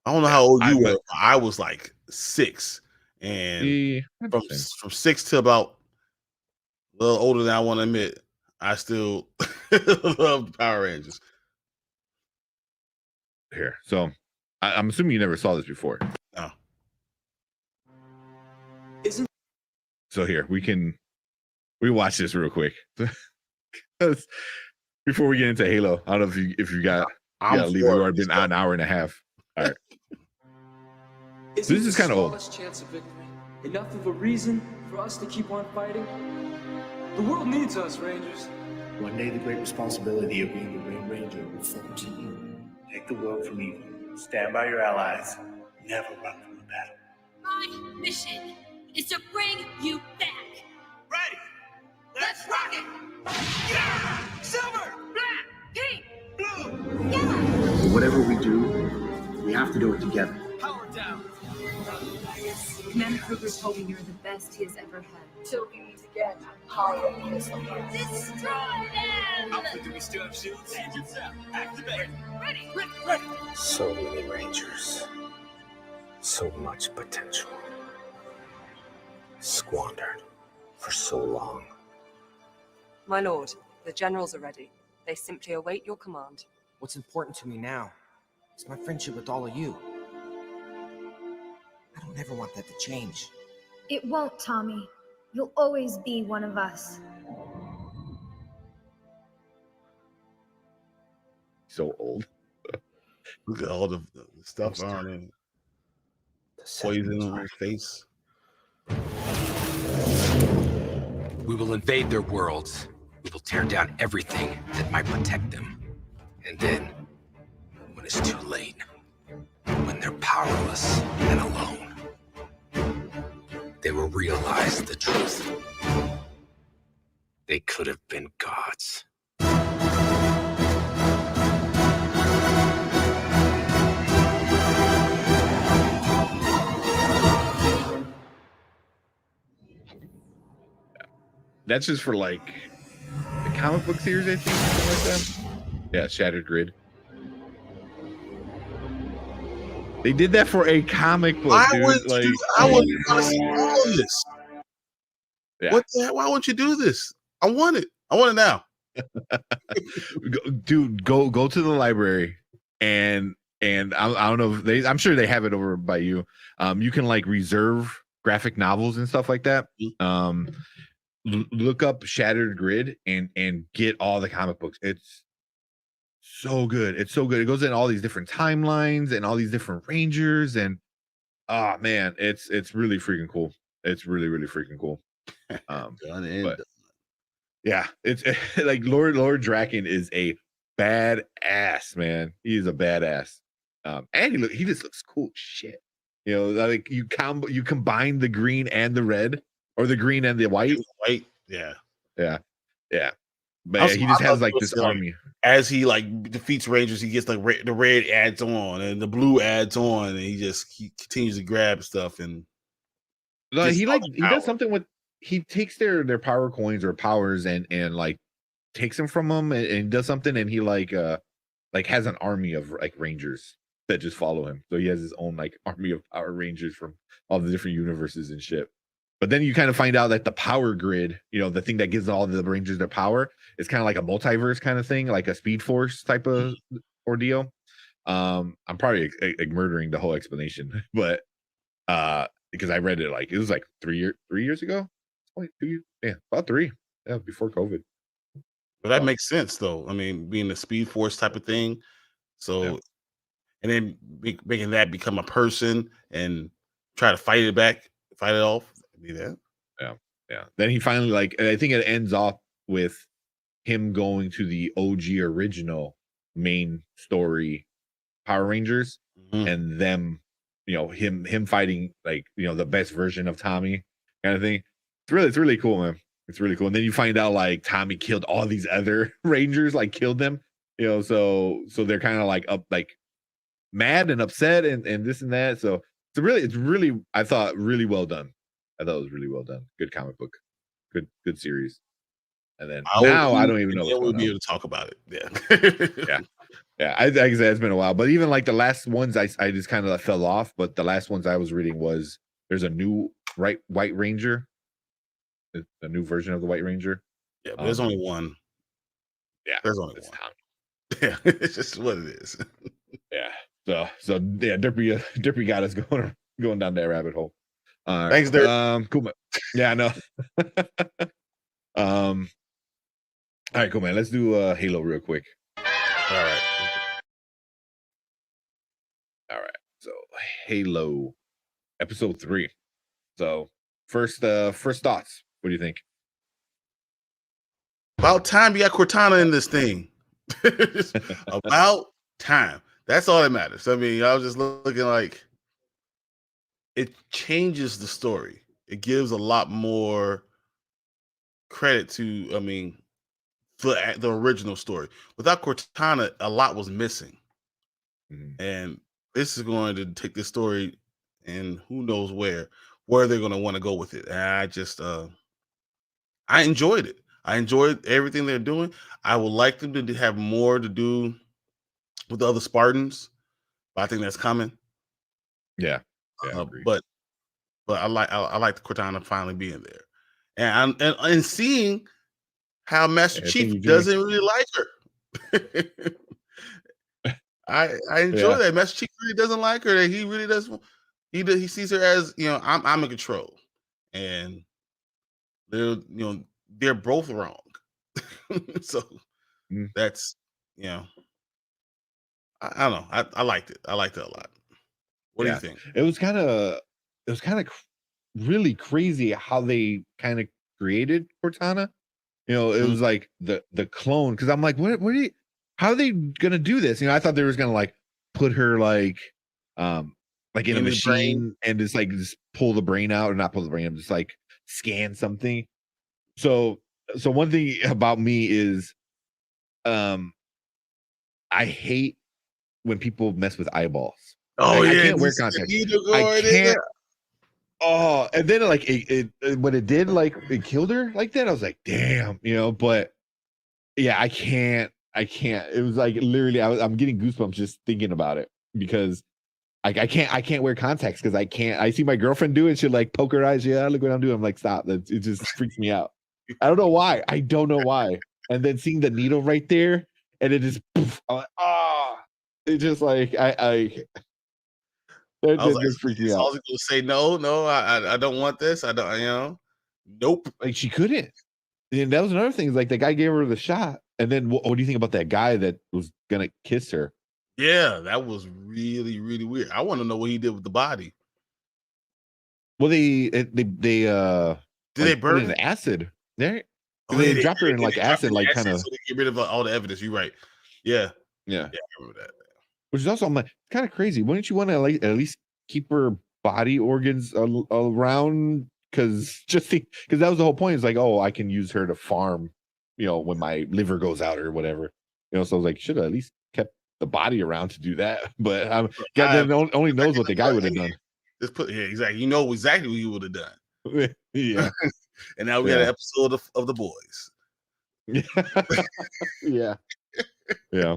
I don't know how old you were. I was like 6, and from 6 to about a little older than I want to admit, I still love the Power Rangers. Here, so I'm assuming you never saw this before. No. So here we watch this real quick before we get into Halo. I don't know if you got. I'm leave. We've already been an hour and a half. All right. This is kind of old. Chance of victory enough of a reason for us to keep on fighting? The world needs us, Rangers. One day the great responsibility of being the Green Ranger will fall to you. Take the world from evil. Stand by your allies. Never run from the battle. My mission is to bring you back. Ready? Let's rock it! Yeah! Silver! Black! Pink! Blue! Yellow! Whatever we do, we have to do it together. Power down! Commander Kruger's told me you're the best he has ever had. Till we meet again, power crystal. Destroy them! Outfit, do we still have shields? Engines up! Activate! Ready! Ready! So many Rangers. So much potential. Squandered for so long. My lord, the generals are ready. They simply await your command. What's important to me now is my friendship with all of you. I don't ever want that to change. It won't, Tommy. You'll always be one of us. So old. Look at all the stuff on it. Poison on her face. We will invade their worlds. We will tear down everything that might protect them. And then, when it's too late, when they're powerless and alone, they will realize the truth. They could have been gods. That's just for like the comic book series, I think, something like that. Yeah, Shattered Grid. They did that for a comic book, dude. I would want to see all of this. Yeah. What the hell? Why won't you do this? I want it. I want it now. Dude, go to the library and I don't know if I'm sure they have it over by you. You can like reserve graphic novels and stuff like that. Look up Shattered Grid and get all the comic books. It's so good. It's so good. It goes in all these different timelines and all these different Rangers, and oh man, it's really freaking cool. It's really freaking cool. But yeah, it's like Lord Draken is a badass, man. He's a badass. And he just looks cool as shit. You know, like you combine the green and the red, or the green and the white. Yeah. But yeah, he just has like this army. As he like defeats Rangers, he gets like the red adds on and the blue adds on, and he continues to grab stuff and he does something with, he takes their power coins or powers and like takes them from them and does something, and he like has an army of like Rangers that just follow him. So he has his own like army of Power Rangers from all the different universes and shit. But then you kind of find out that the power grid, you know, the thing that gives all the Rangers their power, is kind of like a multiverse kind of thing, like a Speed Force type of ordeal. I'm probably murdering the whole explanation, but because I read it like it was like 3 years ago. It's 2 years, yeah, about 3, yeah, before COVID. But that makes sense though. I mean, being a Speed Force type of thing, so and then making that become a person and try to fight it off. Be that. Yeah. Then he finally like, I think it ends off with him going to the OG original main story Power Rangers and them, you know, him fighting like, you know, the best version of Tommy kind of thing. It's really cool, man. It's really cool. And then you find out like Tommy killed all these other Rangers, like killed them, you know, so they're kind of like up, like mad and upset and this and that. So it's really, I thought really well done. I thought it was really well done. Good comic book. Good series. And then I don't even know what's we'll going be on. able to talk about it. Yeah. I think it's been a while. But even like the last ones, I just kind of fell off. But the last ones I was reading was there's a new White Ranger, a new version of the White Ranger. Yeah, but there's only one. Yeah, there's only one. Tommy. Yeah, it's just what it is. Yeah. So yeah, Drippy got us going down that rabbit hole. Thanks, Dirk. Cool, man. Yeah, I know. All right, cool, man. Let's do Halo real quick. All right. So Halo. episode 3. So first thoughts. What do you think? About time you got Cortana in this thing. About time. That's all that matters. I mean, I was just looking like it changes the story. It gives a lot more credit to, I mean, the original story. Without Cortana, a lot was missing. And this is going to take this story and who knows where they're going to want to go with it. And I just I enjoyed it. I enjoyed everything they're doing. I would like them to have more to do with the other Spartans, but I think that's coming. Yeah. But I like Cortana finally being there, and seeing how Master Chief doesn't really like her. I enjoy that Master Chief really doesn't like her. That he really doesn't. He sees her as, you know, I'm in control, and they're both wrong. So that's, you know, I don't know. I liked it. I liked it a lot. What do you think? It was kind of really crazy how they kind of created Cortana. You know, it was like the clone, because I'm like, how are they gonna do this? You know, I thought they was gonna like put her like in a machine and just pull the brain out, or not pull the brain, just like scan something. So one thing about me is I hate when people mess with eyeballs. Oh, I yeah, can't wear this is the contacts. needle I going in can't. there. Oh, and then like it when it did, like it killed her like that, I was like, damn, you know. But yeah, I can't. It was like literally, I'm getting goosebumps just thinking about it, because I can't wear contacts, because I can't. I see my girlfriend do it. She'll like poke her eyes. Yeah, look what I'm doing. I'm like, stop. It just freaks me out. I don't know why. And then seeing the needle right there, and it just, poof, I'm like, it just like I was like, just freaked me I out. was gonna say no, I don't want this. I don't, you know, nope. Like she couldn't. And that was another thing. Is like the guy gave her the shot, and then what do you think about that guy that was gonna kiss her? Yeah, that was really, really weird. I want to know what he did with the body. Well, they Did they burn put it in it? acid? They They dropped her in like dropped it acid, in like kind of. so they get rid of all the evidence. You're right. Yeah, Yeah. I remember that. Which is also, I'm like, kind of crazy. Wouldn't you want to like at least keep her body organs around? Because that was the whole point. Is like, oh, I can use her to farm, you know, when my liver goes out or whatever. You know, so I was like, should have at least kept the body around to do that. But God then only knows what the guy would have done. Exactly. You know exactly what you would have done. Yeah. And now we got an episode of The Boys. Yeah. Yeah.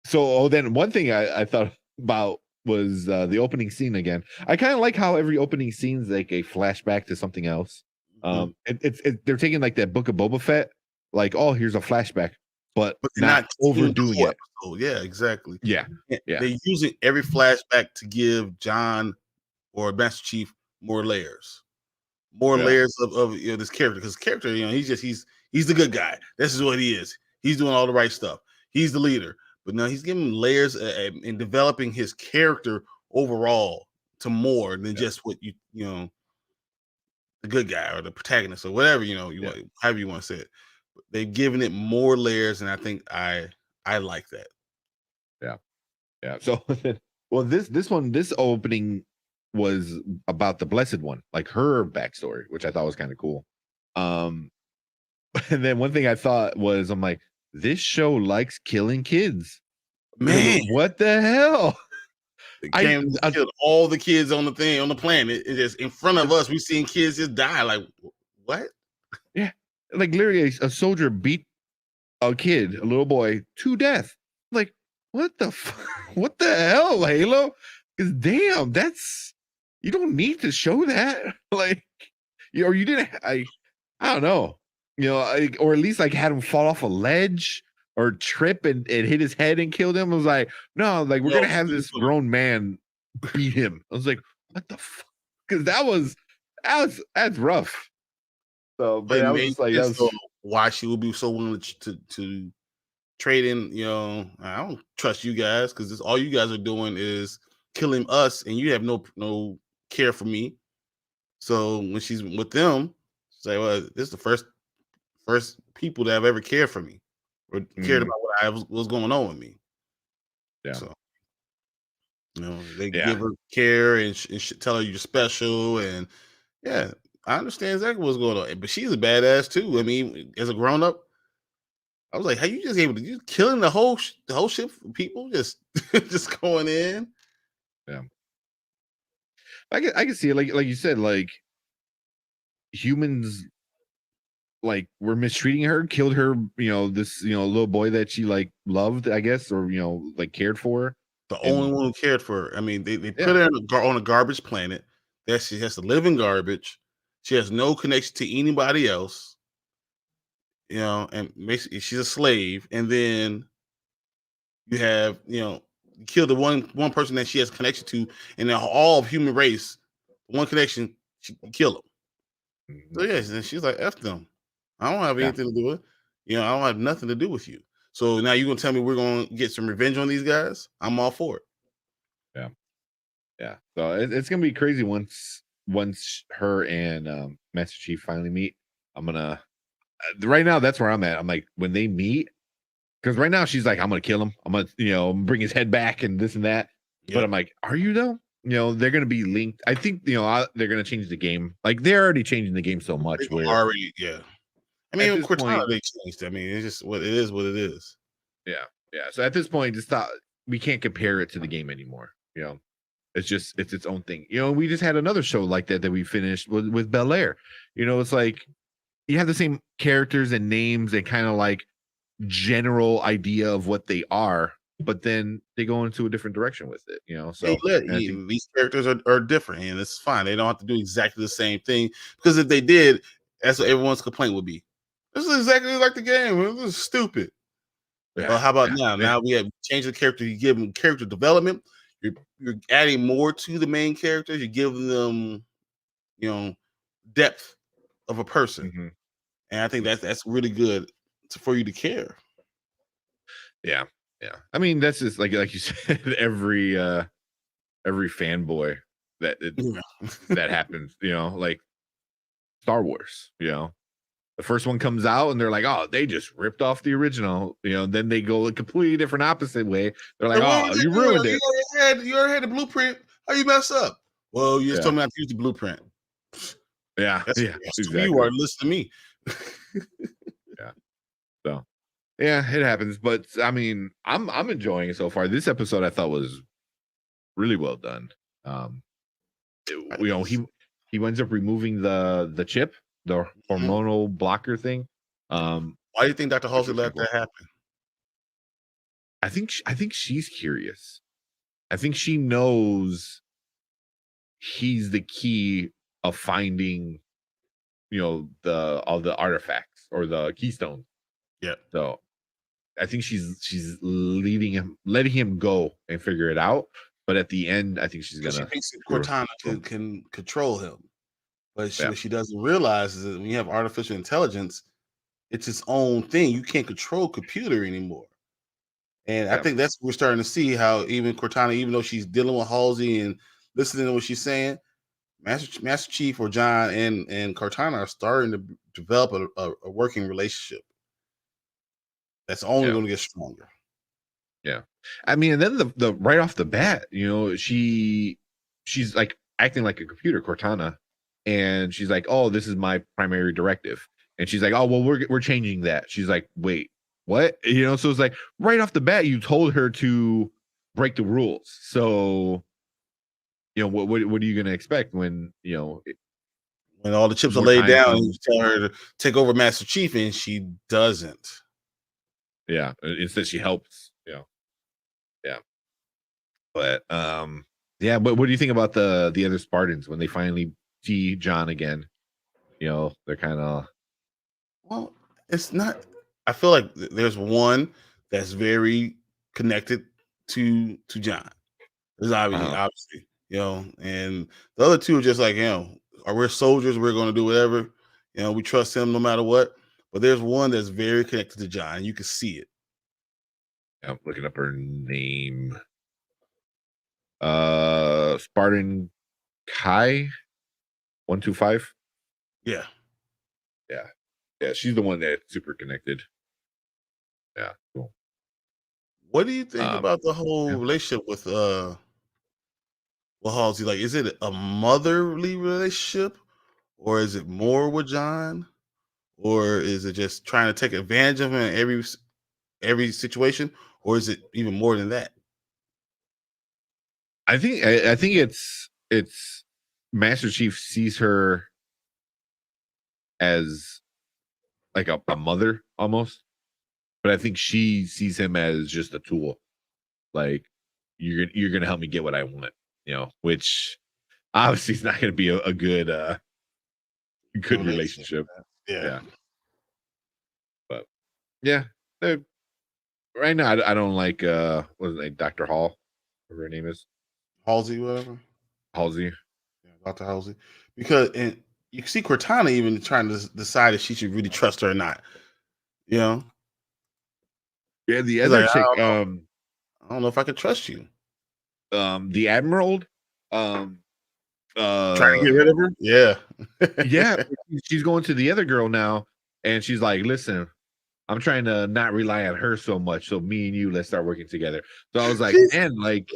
So then one thing I thought about was the opening scene again. I kind of like how every opening scene is like a flashback to something else. They're taking like that Book of Boba Fett, like, oh, here's a flashback, but not overdoing it. Yeah, exactly. Yeah. They're using every flashback to give John or Master Chief more layers. Layers of you know, this character, because character, you know, he's the good guy. This is what he is. He's doing all the right stuff. He's the leader. But now he's giving layers and developing his character overall to more than just what you know, the good guy or the protagonist or whatever, you know, want, however you want to say it. But they've given it more layers, and I think I like that. Yeah. So well, this opening was about the Blessed One, like her backstory, which I thought was kind of cool. And then one thing I thought was, I'm like, this show likes killing kids. Man, what the hell? I killed all the kids on the planet. It's just in front of us. We seen kids just die. Like, what? Yeah, like literally a soldier beat a kid, a little boy, to death. Like, what the what the hell, Halo? Because damn, you don't need to show that. Like, or you didn't. I don't know. You know, or at least like had him fall off a ledge or trip and hit his head and killed him. I was like, no, like we're gonna have this grown man beat him. I was like, what the fuck? Because that's rough. So, but I was just like, why she would be so willing to trade in. You know, I don't trust you guys, because all you guys are doing is killing us, and you have no care for me. So when she's with them, she's like, well, this is the first people that have ever cared for me or cared about what was going on with me. Yeah. So they Yeah. give her care and tell her you're special, and yeah, I understand exactly what's going on. But she's a badass too. I mean, as a grown up, I was like, how you just able to killing the whole ship of people just just going in? Yeah. I can see it, like you said, like humans like were mistreating her, killed her, this little boy that she like loved, I guess, or like cared for. The And only one who cared for her. I mean, they put Yeah. her on a garbage planet that she has to live in garbage. She has no connection to anybody else, and basically she's a slave. And then you have, you kill the one person that she has connection to, and then all of human race, one connection, you kill them. So yes, and she's like, F them. I don't have Yeah. anything to do with it. I don't have nothing to do with you. So now you're gonna tell me we're gonna get some revenge on these guys? I'm all for it. Yeah. Yeah. So it's gonna be crazy once her and Master Chief finally meet. I'm gonna right now that's where I'm at. I'm like, when they meet, because right now she's like, I'm gonna kill him. I'm gonna bring his head back and this and that. But Yep. I'm like, are you though? They're gonna be linked. I think they're gonna change the game. Like they're already changing the game so much. Where Already, yeah. I at mean, this Cortana, point, they changed. I mean, it's just what it is. What it is. yeah, yeah. So at this point, just thought we can't compare it to the game anymore. It's its own thing. We just had another show like that we finished with Bel Air. It's like you have the same characters and names and kind of like general idea of what they are, but then they go into a different direction with it. So and I think, These characters are different, and it's fine. They don't have to do exactly the same thing, because if they did, that's what everyone's complaint would be. This is exactly like the game. This is stupid. Well, how about now? Now we have changed the character. You give them character development. You're adding more to the main characters. You're giving them, depth of a person, and I think that's really good for you to care. yeah. I mean, that's just like you said, every fanboy that happens. Like Star Wars. The first one comes out and they're like, oh, they just ripped off the original. Then they go a completely different opposite way. They're like, oh, you ruined it. You already had the blueprint. How you mess up? Well, you just told me not to use the blueprint. Yeah, that's exactly. You are listen to me. Yeah. So yeah, it happens. But I mean, I'm enjoying it so far. This episode I thought was really well done. He winds up removing the chip, the hormonal blocker thing. Why do you think Dr. Halsey let that happen? I think she's curious. I think she knows he's the key of finding, all the artifacts or the keystone. Yeah. So I think she's letting him go and figure it out. But at the end, I think she's gonna. She thinks Cortana can control him, but what she doesn't realize is that when you have artificial intelligence, it's its own thing. You can't control computer anymore. And I think that's what we're starting to see, how even Cortana, even though she's dealing with Halsey and listening to what she's saying, Master Chief or John and Cortana are starting to develop a working relationship. That's only going to get stronger. Yeah. I mean, and then the right off the bat, she's like acting like a computer, Cortana, and she's like, oh, this is my primary directive. And she's like, oh, well, we're changing that. She's like, wait, what? So it's like right off the bat, you told her to break the rules. So, what are you going to expect when, when all the chips are laid down and you tell her to take over Master Chief and she doesn't. Yeah. Instead she helps. Yeah. But, yeah, but what do you think about the other Spartans when they finally see John again? They're kind of. Well, it's not. I feel like there's one that's very connected to John. There's obviously, and the other two are just like, are we soldiers? We're going to do whatever. We trust him no matter what. But there's one that's very connected to John. You can see it. I'm looking up her name. Spartan Kai 125. Yeah. Yeah, she's the one that's super connected. Yeah, cool. What do you think about the whole yeah. relationship with Halsey? Like, is it a motherly relationship, or is it more with John, or is it just trying to take advantage of him in every situation, or is it even more than that? I think it's Master Chief sees her as like a mother almost, but I think she sees him as just a tool. Like you're gonna help me get what I want, which obviously is not gonna be a good relationship. Yeah. But yeah, right now I don't like what's his name, Dr. Hall, whatever her name is, Halsey, whatever. Halsey. Yeah, Dr. Halsey. Because and you see Cortana even trying to decide if she should really trust her or not. You know? Yeah, the She's other like, chick, I don't know if I can trust you. the Admiral, Trying to get rid of her? Yeah. yeah, she's going to the other girl now, and she's like, "Listen, I'm trying to not rely on her so much. So me and you, let's start working together." So I was like, "Man, like."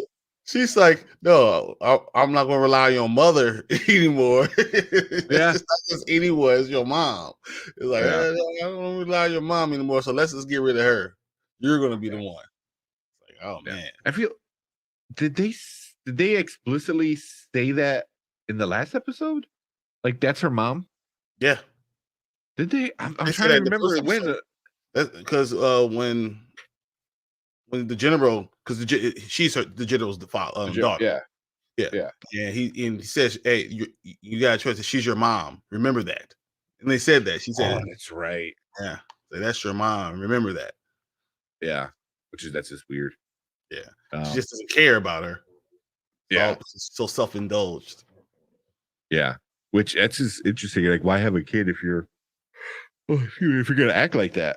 She's like, no, I'm not going to rely on your mother anymore. Yeah. It's not just anyone, it's your mom. It's like, Yeah. I don't rely on your mom anymore, so let's just get rid of her. You're going to be the one. It's like, oh, man. I feel did they explicitly say that in the last episode? Like that's her mom? Yeah. Did they? I'm They trying said to that in the remember first when. episode. Because when the general, because the general's daughter. Yeah. Yeah. Yeah. Yeah. He says, hey, you gotta trust that she's your mom. Remember that. And they said that. She said, Oh, that's right. yeah, so that's your mom. Remember that. Yeah. That's just weird. Yeah. She just doesn't care about her. Yeah. So self-indulged. Yeah. Which that's just interesting. Like, why have a kid if you're gonna act like that?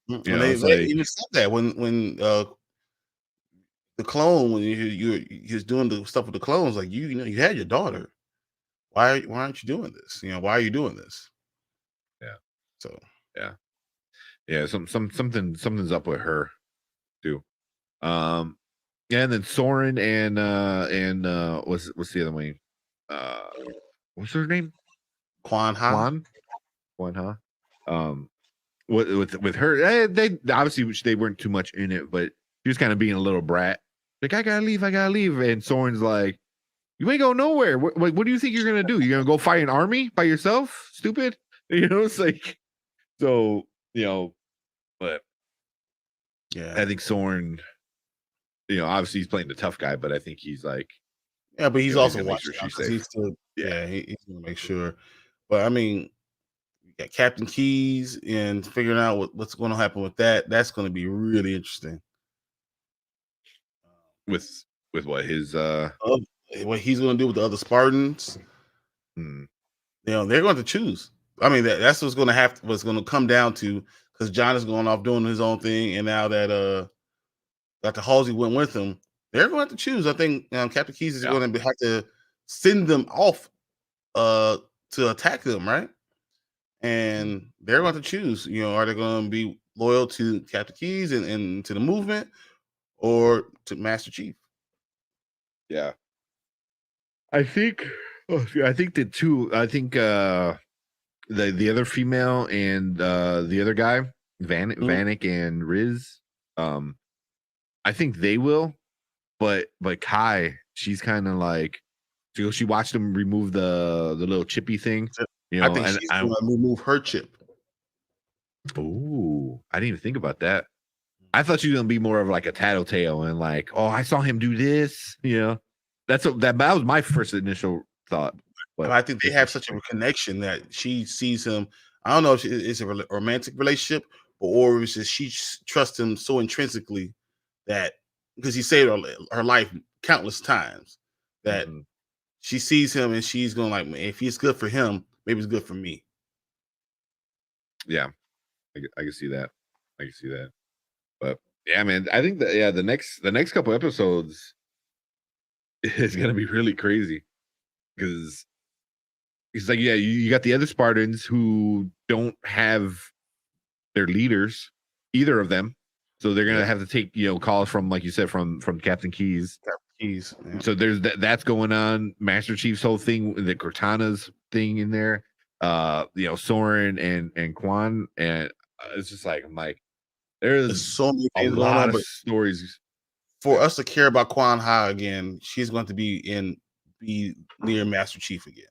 And they even said that when the clone, when he was doing the stuff with the clones, like you know, you had your daughter. Why aren't you doing this? Why are you doing this? Yeah. So yeah. Something's up with her too. Yeah, and then Soren and what's the other one? What's her name? Quan Ha. Quan Ha. With her, they obviously they weren't too much in it, but she was kind of being a little brat. Like, I gotta leave, and Soren's like, you ain't going nowhere. What do you think you're gonna do? You're gonna go fight an army by yourself? Stupid. It's like, so but yeah, I think Soren, obviously he's playing the tough guy, but I think he's like, yeah, but he's also gonna make watching sure she's because safe. he's still, he's gonna make sure. But I mean, you got Captain Keys and figuring out what's going to happen with that. That's going to be really interesting. With what his what he's going to do with the other Spartans. They're going to choose. I mean, that's what's going to what's going to come down to, because John is going off doing his own thing, and now that Dr. Halsey went with him, they're going to have to choose. I think Captain Keys is going to have to send them off to attack them, right? And they're going to choose. Are they going to be loyal to Captain Keys and to the movement, or to Master Chief? Yeah, I think the two. I think the other female and the other guy, Vanek and Riz. I think they will, but Kai, she's kind of like, she watched him remove the little chippy thing. I think she's going to remove her chip. Oh, I didn't even think about that. I thought she was gonna be more of like a tattletale and like, oh, I saw him do this. That was my first initial thought. But I think they have such a connection that she sees him. I don't know if it's a romantic relationship, or it's just she trusts him so intrinsically that, because he saved her life countless times, that she sees him and she's going like, if he's good for him, maybe it's good for me. Yeah, I can see that. But yeah, man, I think that the next couple episodes, it's gonna be really crazy because it's like, yeah, you got the other Spartans who don't have their leaders, either of them, so they're gonna have to take calls from, like you said, from Captain Keyes. Keys. Yeah. So there's that's going on. Master Chief's whole thing, the Cortana's thing in there. Soren and Quan, and it's just like I'm like, there's so many a things going lot on, of but stories. For us to care about Quan Ha again, she's going to be near Master Chief again.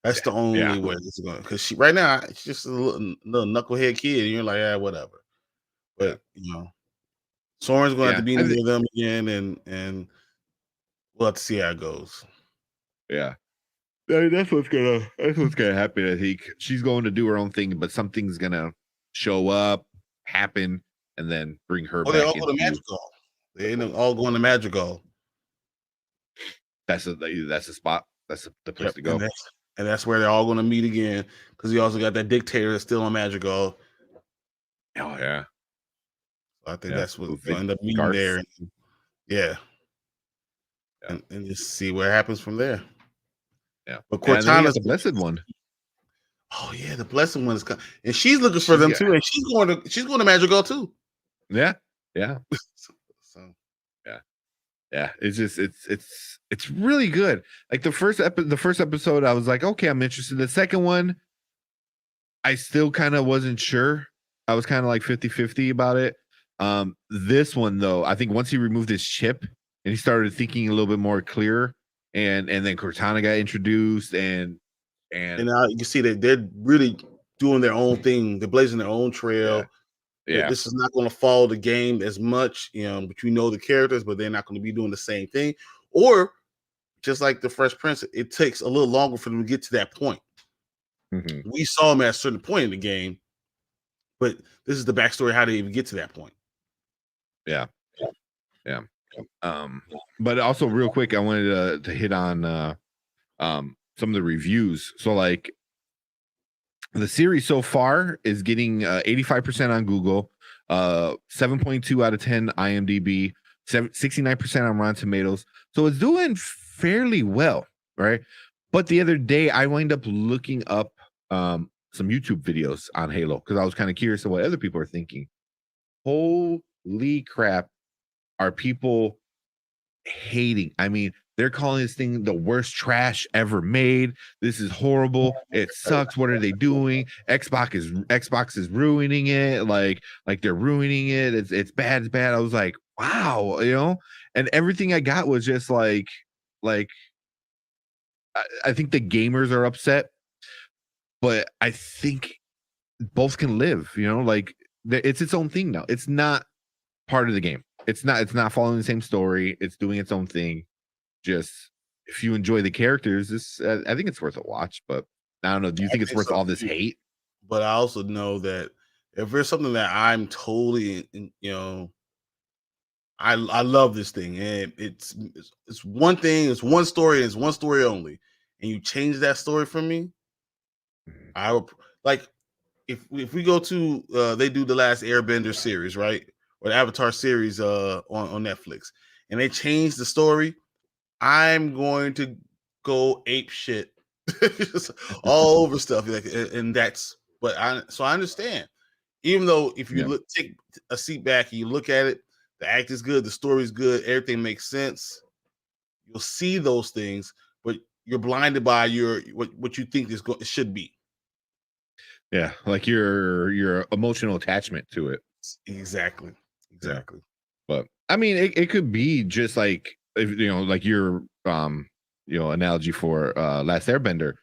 That's the only way it's going. Because she right now she's just a little knucklehead kid, and you're like, whatever. But Soren's going to have to be near them again, and we'll have to see how it goes. Yeah. That's what's gonna happen. I think she's going to do her own thing, but something's gonna show up, happen, and then bring her back. They all go to Madrigal. They end up all going to Madrigal. That's the spot. That's the place to go. And that's where they're all going to meet again, because you also got that dictator that's still on Madrigal. Oh yeah. So I think that's what they'll end up meeting there. And just see what happens from there. Yeah, but Cortana's the blessed one. Oh yeah, the blessed one is coming, and she's looking for them too, and she's going to Madrigal too. Yeah. So yeah. It's just it's really good. Like the first episode, I was like, okay, I'm interested. The second one, I still kind of wasn't sure. I was kind of like 50-50 about it. This one though, I think once he removed his chip and he started thinking a little bit more clear. And then Cortana got introduced, and now you can see that they're really doing their own thing. They're blazing their own trail. Yeah. This is not going to follow the game as much, but you know the characters, but they're not going to be doing the same thing. Or just like the Fresh Prince, it takes a little longer for them to get to that point. Mm-hmm. We saw them at a certain point in the game, but this is the backstory how they even get to that point. Yeah. But also real quick, I wanted to hit on some of the reviews. So like the series so far is getting 85% on Google, 7.2 out of 10 IMDb, 69% on Rotten Tomatoes. So it's doing fairly well, right? But the other day I wind up looking up some YouTube videos on Halo because I was kind of curious of what other people are thinking. Holy crap, are people hating? I mean, they're calling this thing the worst trash ever made. This is horrible. It sucks. What are they doing? Xbox is ruining it. Like they're ruining it. It's bad. It's bad. I was like, wow, and everything I got was just like I think the gamers are upset, but I think both can live, like it's its own thing now. It's not part of the game. It's not following the same story. It's doing its own thing. Just if you enjoy the characters, I think it's worth a watch. But I don't know. Do you think it's worth all this hate? But I also know that if there's something that I'm totally, I love this thing, and it's one thing. It's one story. And it's one story only. And you change that story for me, I would like if we go to they do the last Airbender series, right? Or the Avatar series on Netflix, and they change the story, I'm going to go ape shit all over stuff. Like, and that's but I understand. Even though if you take a seat back and you look at it, the act is good, the story is good, everything makes sense. You'll see those things, but you're blinded by what you think it should be. Yeah, like your emotional attachment to it. Exactly. Yeah. But I mean, it could be just like if like your analogy for Last Airbender.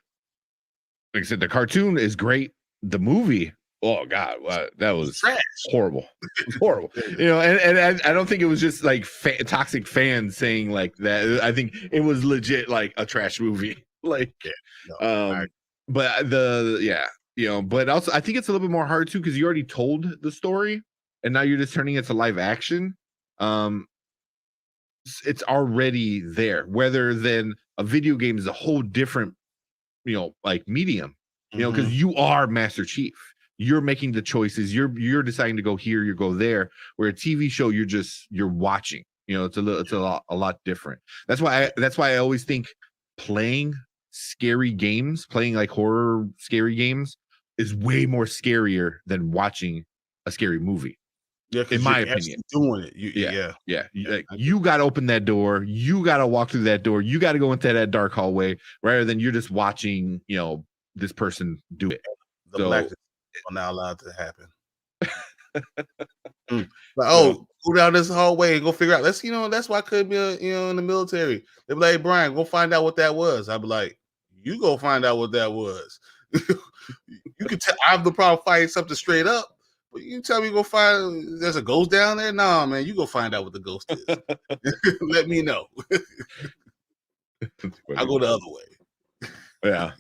Like I said, the cartoon is great. The movie, oh god, that was trash. Horrible. It was horrible. And I don't think it was just like toxic fans saying like that. I think it was legit like a trash movie. Like, but but also I think it's a little bit more hard too because you already told the story and now you're just turning it to live action. It's already there. Whether then a video game is a whole different, like medium, because you are Master Chief. You're making the choices. You're deciding to go here, you go there. Where a TV show, you're watching. It's a lot different. That's why I always think playing scary games, playing like horror scary games, is way more scarier than watching a scary movie. Yeah, in my opinion, doing it. You got to open that door. You got to walk through that door. You got to go into that dark hallway rather than you're just watching, this person do it. The blackness are not allowed to happen. Go down this hallway and go figure out. That's why I could be, in the military. They'd be like, hey, Bryan, go find out what that was. I'd be like, you go find out what that was. You can tell I have the problem fighting something straight up. But you tell me go find there's a ghost down there? No, man, you go find out what the ghost is. Let me know. I'll go the other way. Yeah.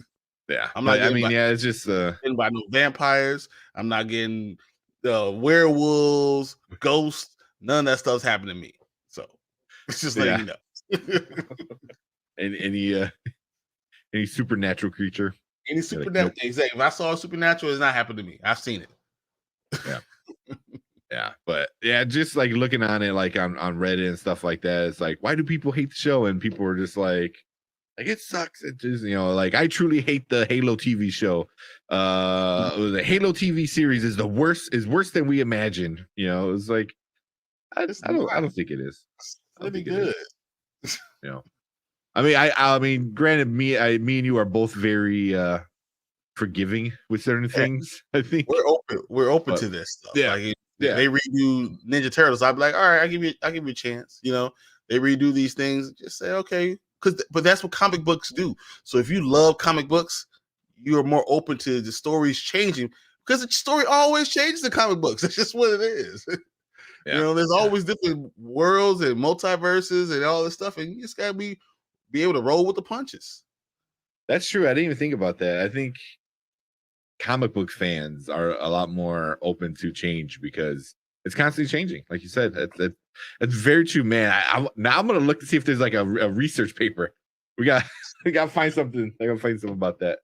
I'm not it's just getting by no vampires. I'm not getting werewolves, ghosts. None of that stuff's happening to me. So it's just letting you know. Any supernatural creature. Any supernatural, exactly. If I saw a supernatural, it's not happened to me. I've seen it. Yeah, but just like looking on it, like on Reddit and stuff like that, it's like, why do people hate the show? And people are just like it sucks. It just like I truly hate the Halo TV show. The Halo TV series is worse than we imagined. It's like I don't think it is. Pretty good. I mean, granted, me and you are both very forgiving with certain things. I think we're open to this stuff. Like, they redo Ninja Turtles, I'd be like, all right, I'll give you a chance. They redo these things, just say okay, but that's what comic books do. So if you love comic books, you're more open to the stories changing because the story always changes in comic books. That's just what it is. There's always different worlds and multiverses and all this stuff, and you just gotta be able to roll with the punches. That's true. I didn't even think about that. I think comic book fans are a lot more open to change because it's constantly changing. Like you said, that's very true, man. Now I'm gonna look to see if there's like a research paper. We got to find something. I gotta find something about that.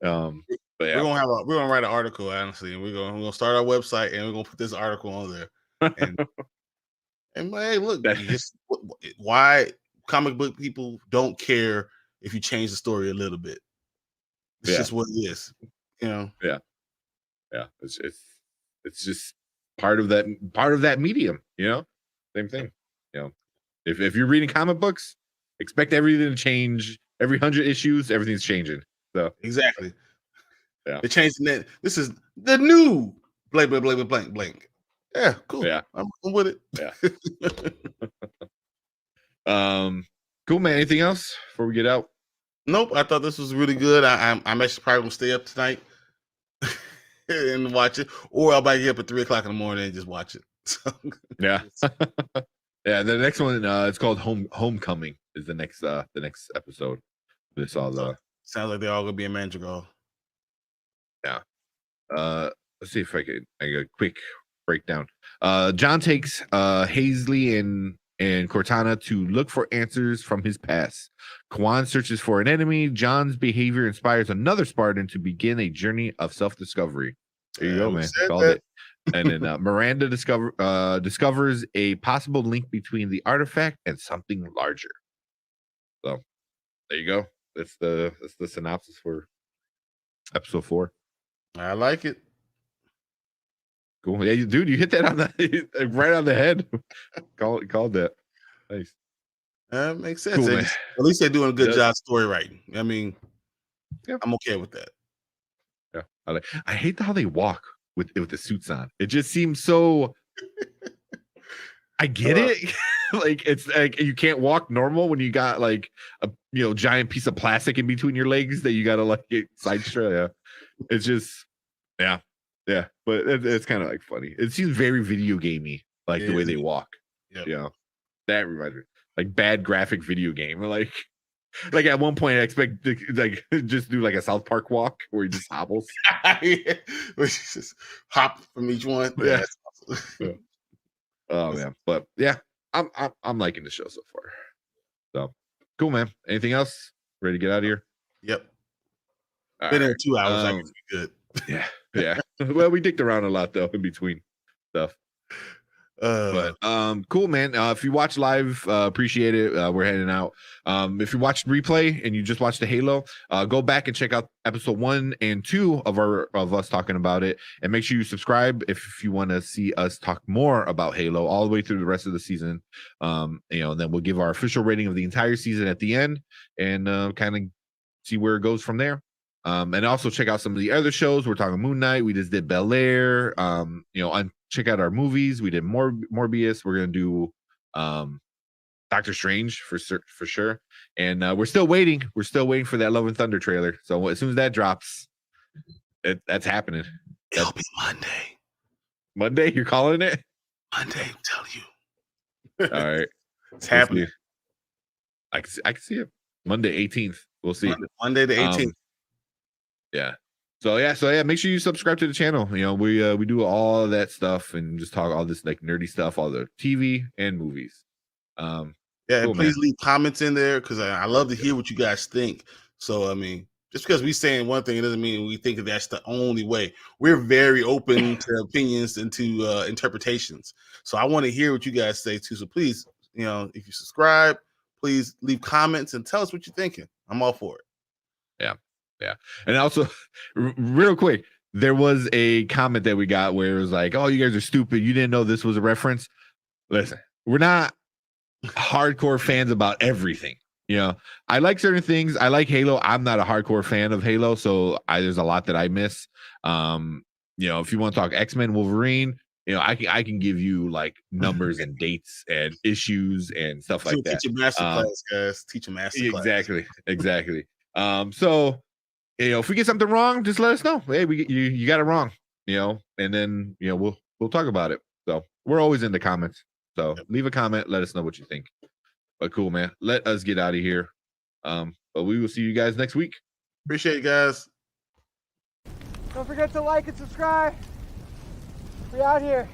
But we're gonna write an article, honestly, and we're gonna start our website and we're gonna put this article on there. And hey, look, why comic book people don't care if you change the story a little bit. It's just what it is. Yeah. It's just part of that medium. Same thing. If you're reading comic books, expect everything to change. Every 100 issues, everything's changing. So exactly. Yeah. They're changing that. This is the new blank, blank, blank, blank, blank. Yeah, cool. Yeah, I'm with it. Yeah. Cool, man. Anything else before we get out? Nope. I thought this was really good. I'm actually probably gonna stay up tonight and watch it, or I might get up at 3:00 in the morning and just watch it. So, yeah. Yeah. The next one, it's called Homecoming. Is the next episode. This all sounds like they're all gonna be in Mandragora. Yeah. Let's see if I get a quick breakdown. John takes Hazley and Cortana to look for answers from his past. Kwan searches for an enemy. John's behavior inspires another Spartan to begin a journey of self-discovery. There you go, man. Called it. And then Miranda discovers a possible link between the artifact and something larger. So there you go. That's the synopsis for episode 4. I like it. Cool. Yeah, dude, you hit that on the right on the head. Called that. Nice. That makes sense. Cool, At least they're doing a good job story writing. I mean, I'm okay with that. Yeah. I hate how they walk with the suits on. It just seems so. I get it. Like it's like you can't walk normal when you got like a giant piece of plastic in between your legs that you gotta like get side straight. Yeah. It's just yeah, but it's kind of like funny. It seems very video gamey, like the way they walk. Yep. That reminds me like bad graphic video game. Like at one point I expect to like just do like a South Park walk where he just hobbles. Just hop from each one. Yeah. Oh man, but yeah, I'm liking the show so far. So cool, man. Anything else? Ready to get out of here? Yep. Been there 2 hours. I guess we good. Yeah. Well, we dicked around a lot though in between stuff. But cool, man. If you watch live, appreciate it. We're heading out. If you watched replay and you just watched the Halo, go back and check out episode 1 and 2 of us talking about it, and make sure you subscribe if you want to see us talk more about Halo all the way through the rest of the season. And then we'll give our official rating of the entire season at the end, and kind of see where it goes from there. And also check out some of the other shows. We're talking Moon Knight. We just did Bel Air. Check out our movies. We did Morbius. We're gonna do Doctor Strange for sure. And we're still waiting. We're still waiting for that Love and Thunder trailer. So as soon as that drops, that's happening. It'll be Monday. Monday, you're calling it? Monday, I'm telling you. All right, it's happening. I can see it. Monday 18th. We'll see. Monday the 18th. Yeah. So make sure you subscribe to the channel. We do all of that stuff and just talk all this like nerdy stuff, all the TV and movies. And cool, please man. leave comments in there because I love to hear what you guys think. So I mean, just because we saying one thing, it doesn't mean we think that's the only way. We're very open to opinions and to interpretations. So I want to hear what you guys say too. So please, if you subscribe, please leave comments and tell us what you're thinking. I'm all for it. Yeah. And also, real quick, there was a comment that we got where it was like, oh, you guys are stupid. You didn't know this was a reference. Listen, we're not hardcore fans about everything. I like certain things. I like Halo. I'm not a hardcore fan of Halo, so there's a lot that I miss. If you want to talk X-Men, Wolverine, I can give you like numbers and dates and issues and stuff like that. Teach a master class, guys. Teach a master class. Exactly. So if we get something wrong, just let us know. Hey, you got it wrong, and then we'll talk about it. So we're always in the comments. So leave a comment, let us know what you think. But cool, man. Let us get out of here. But we will see you guys next week. Appreciate it, guys. Don't forget to like and subscribe. We out here.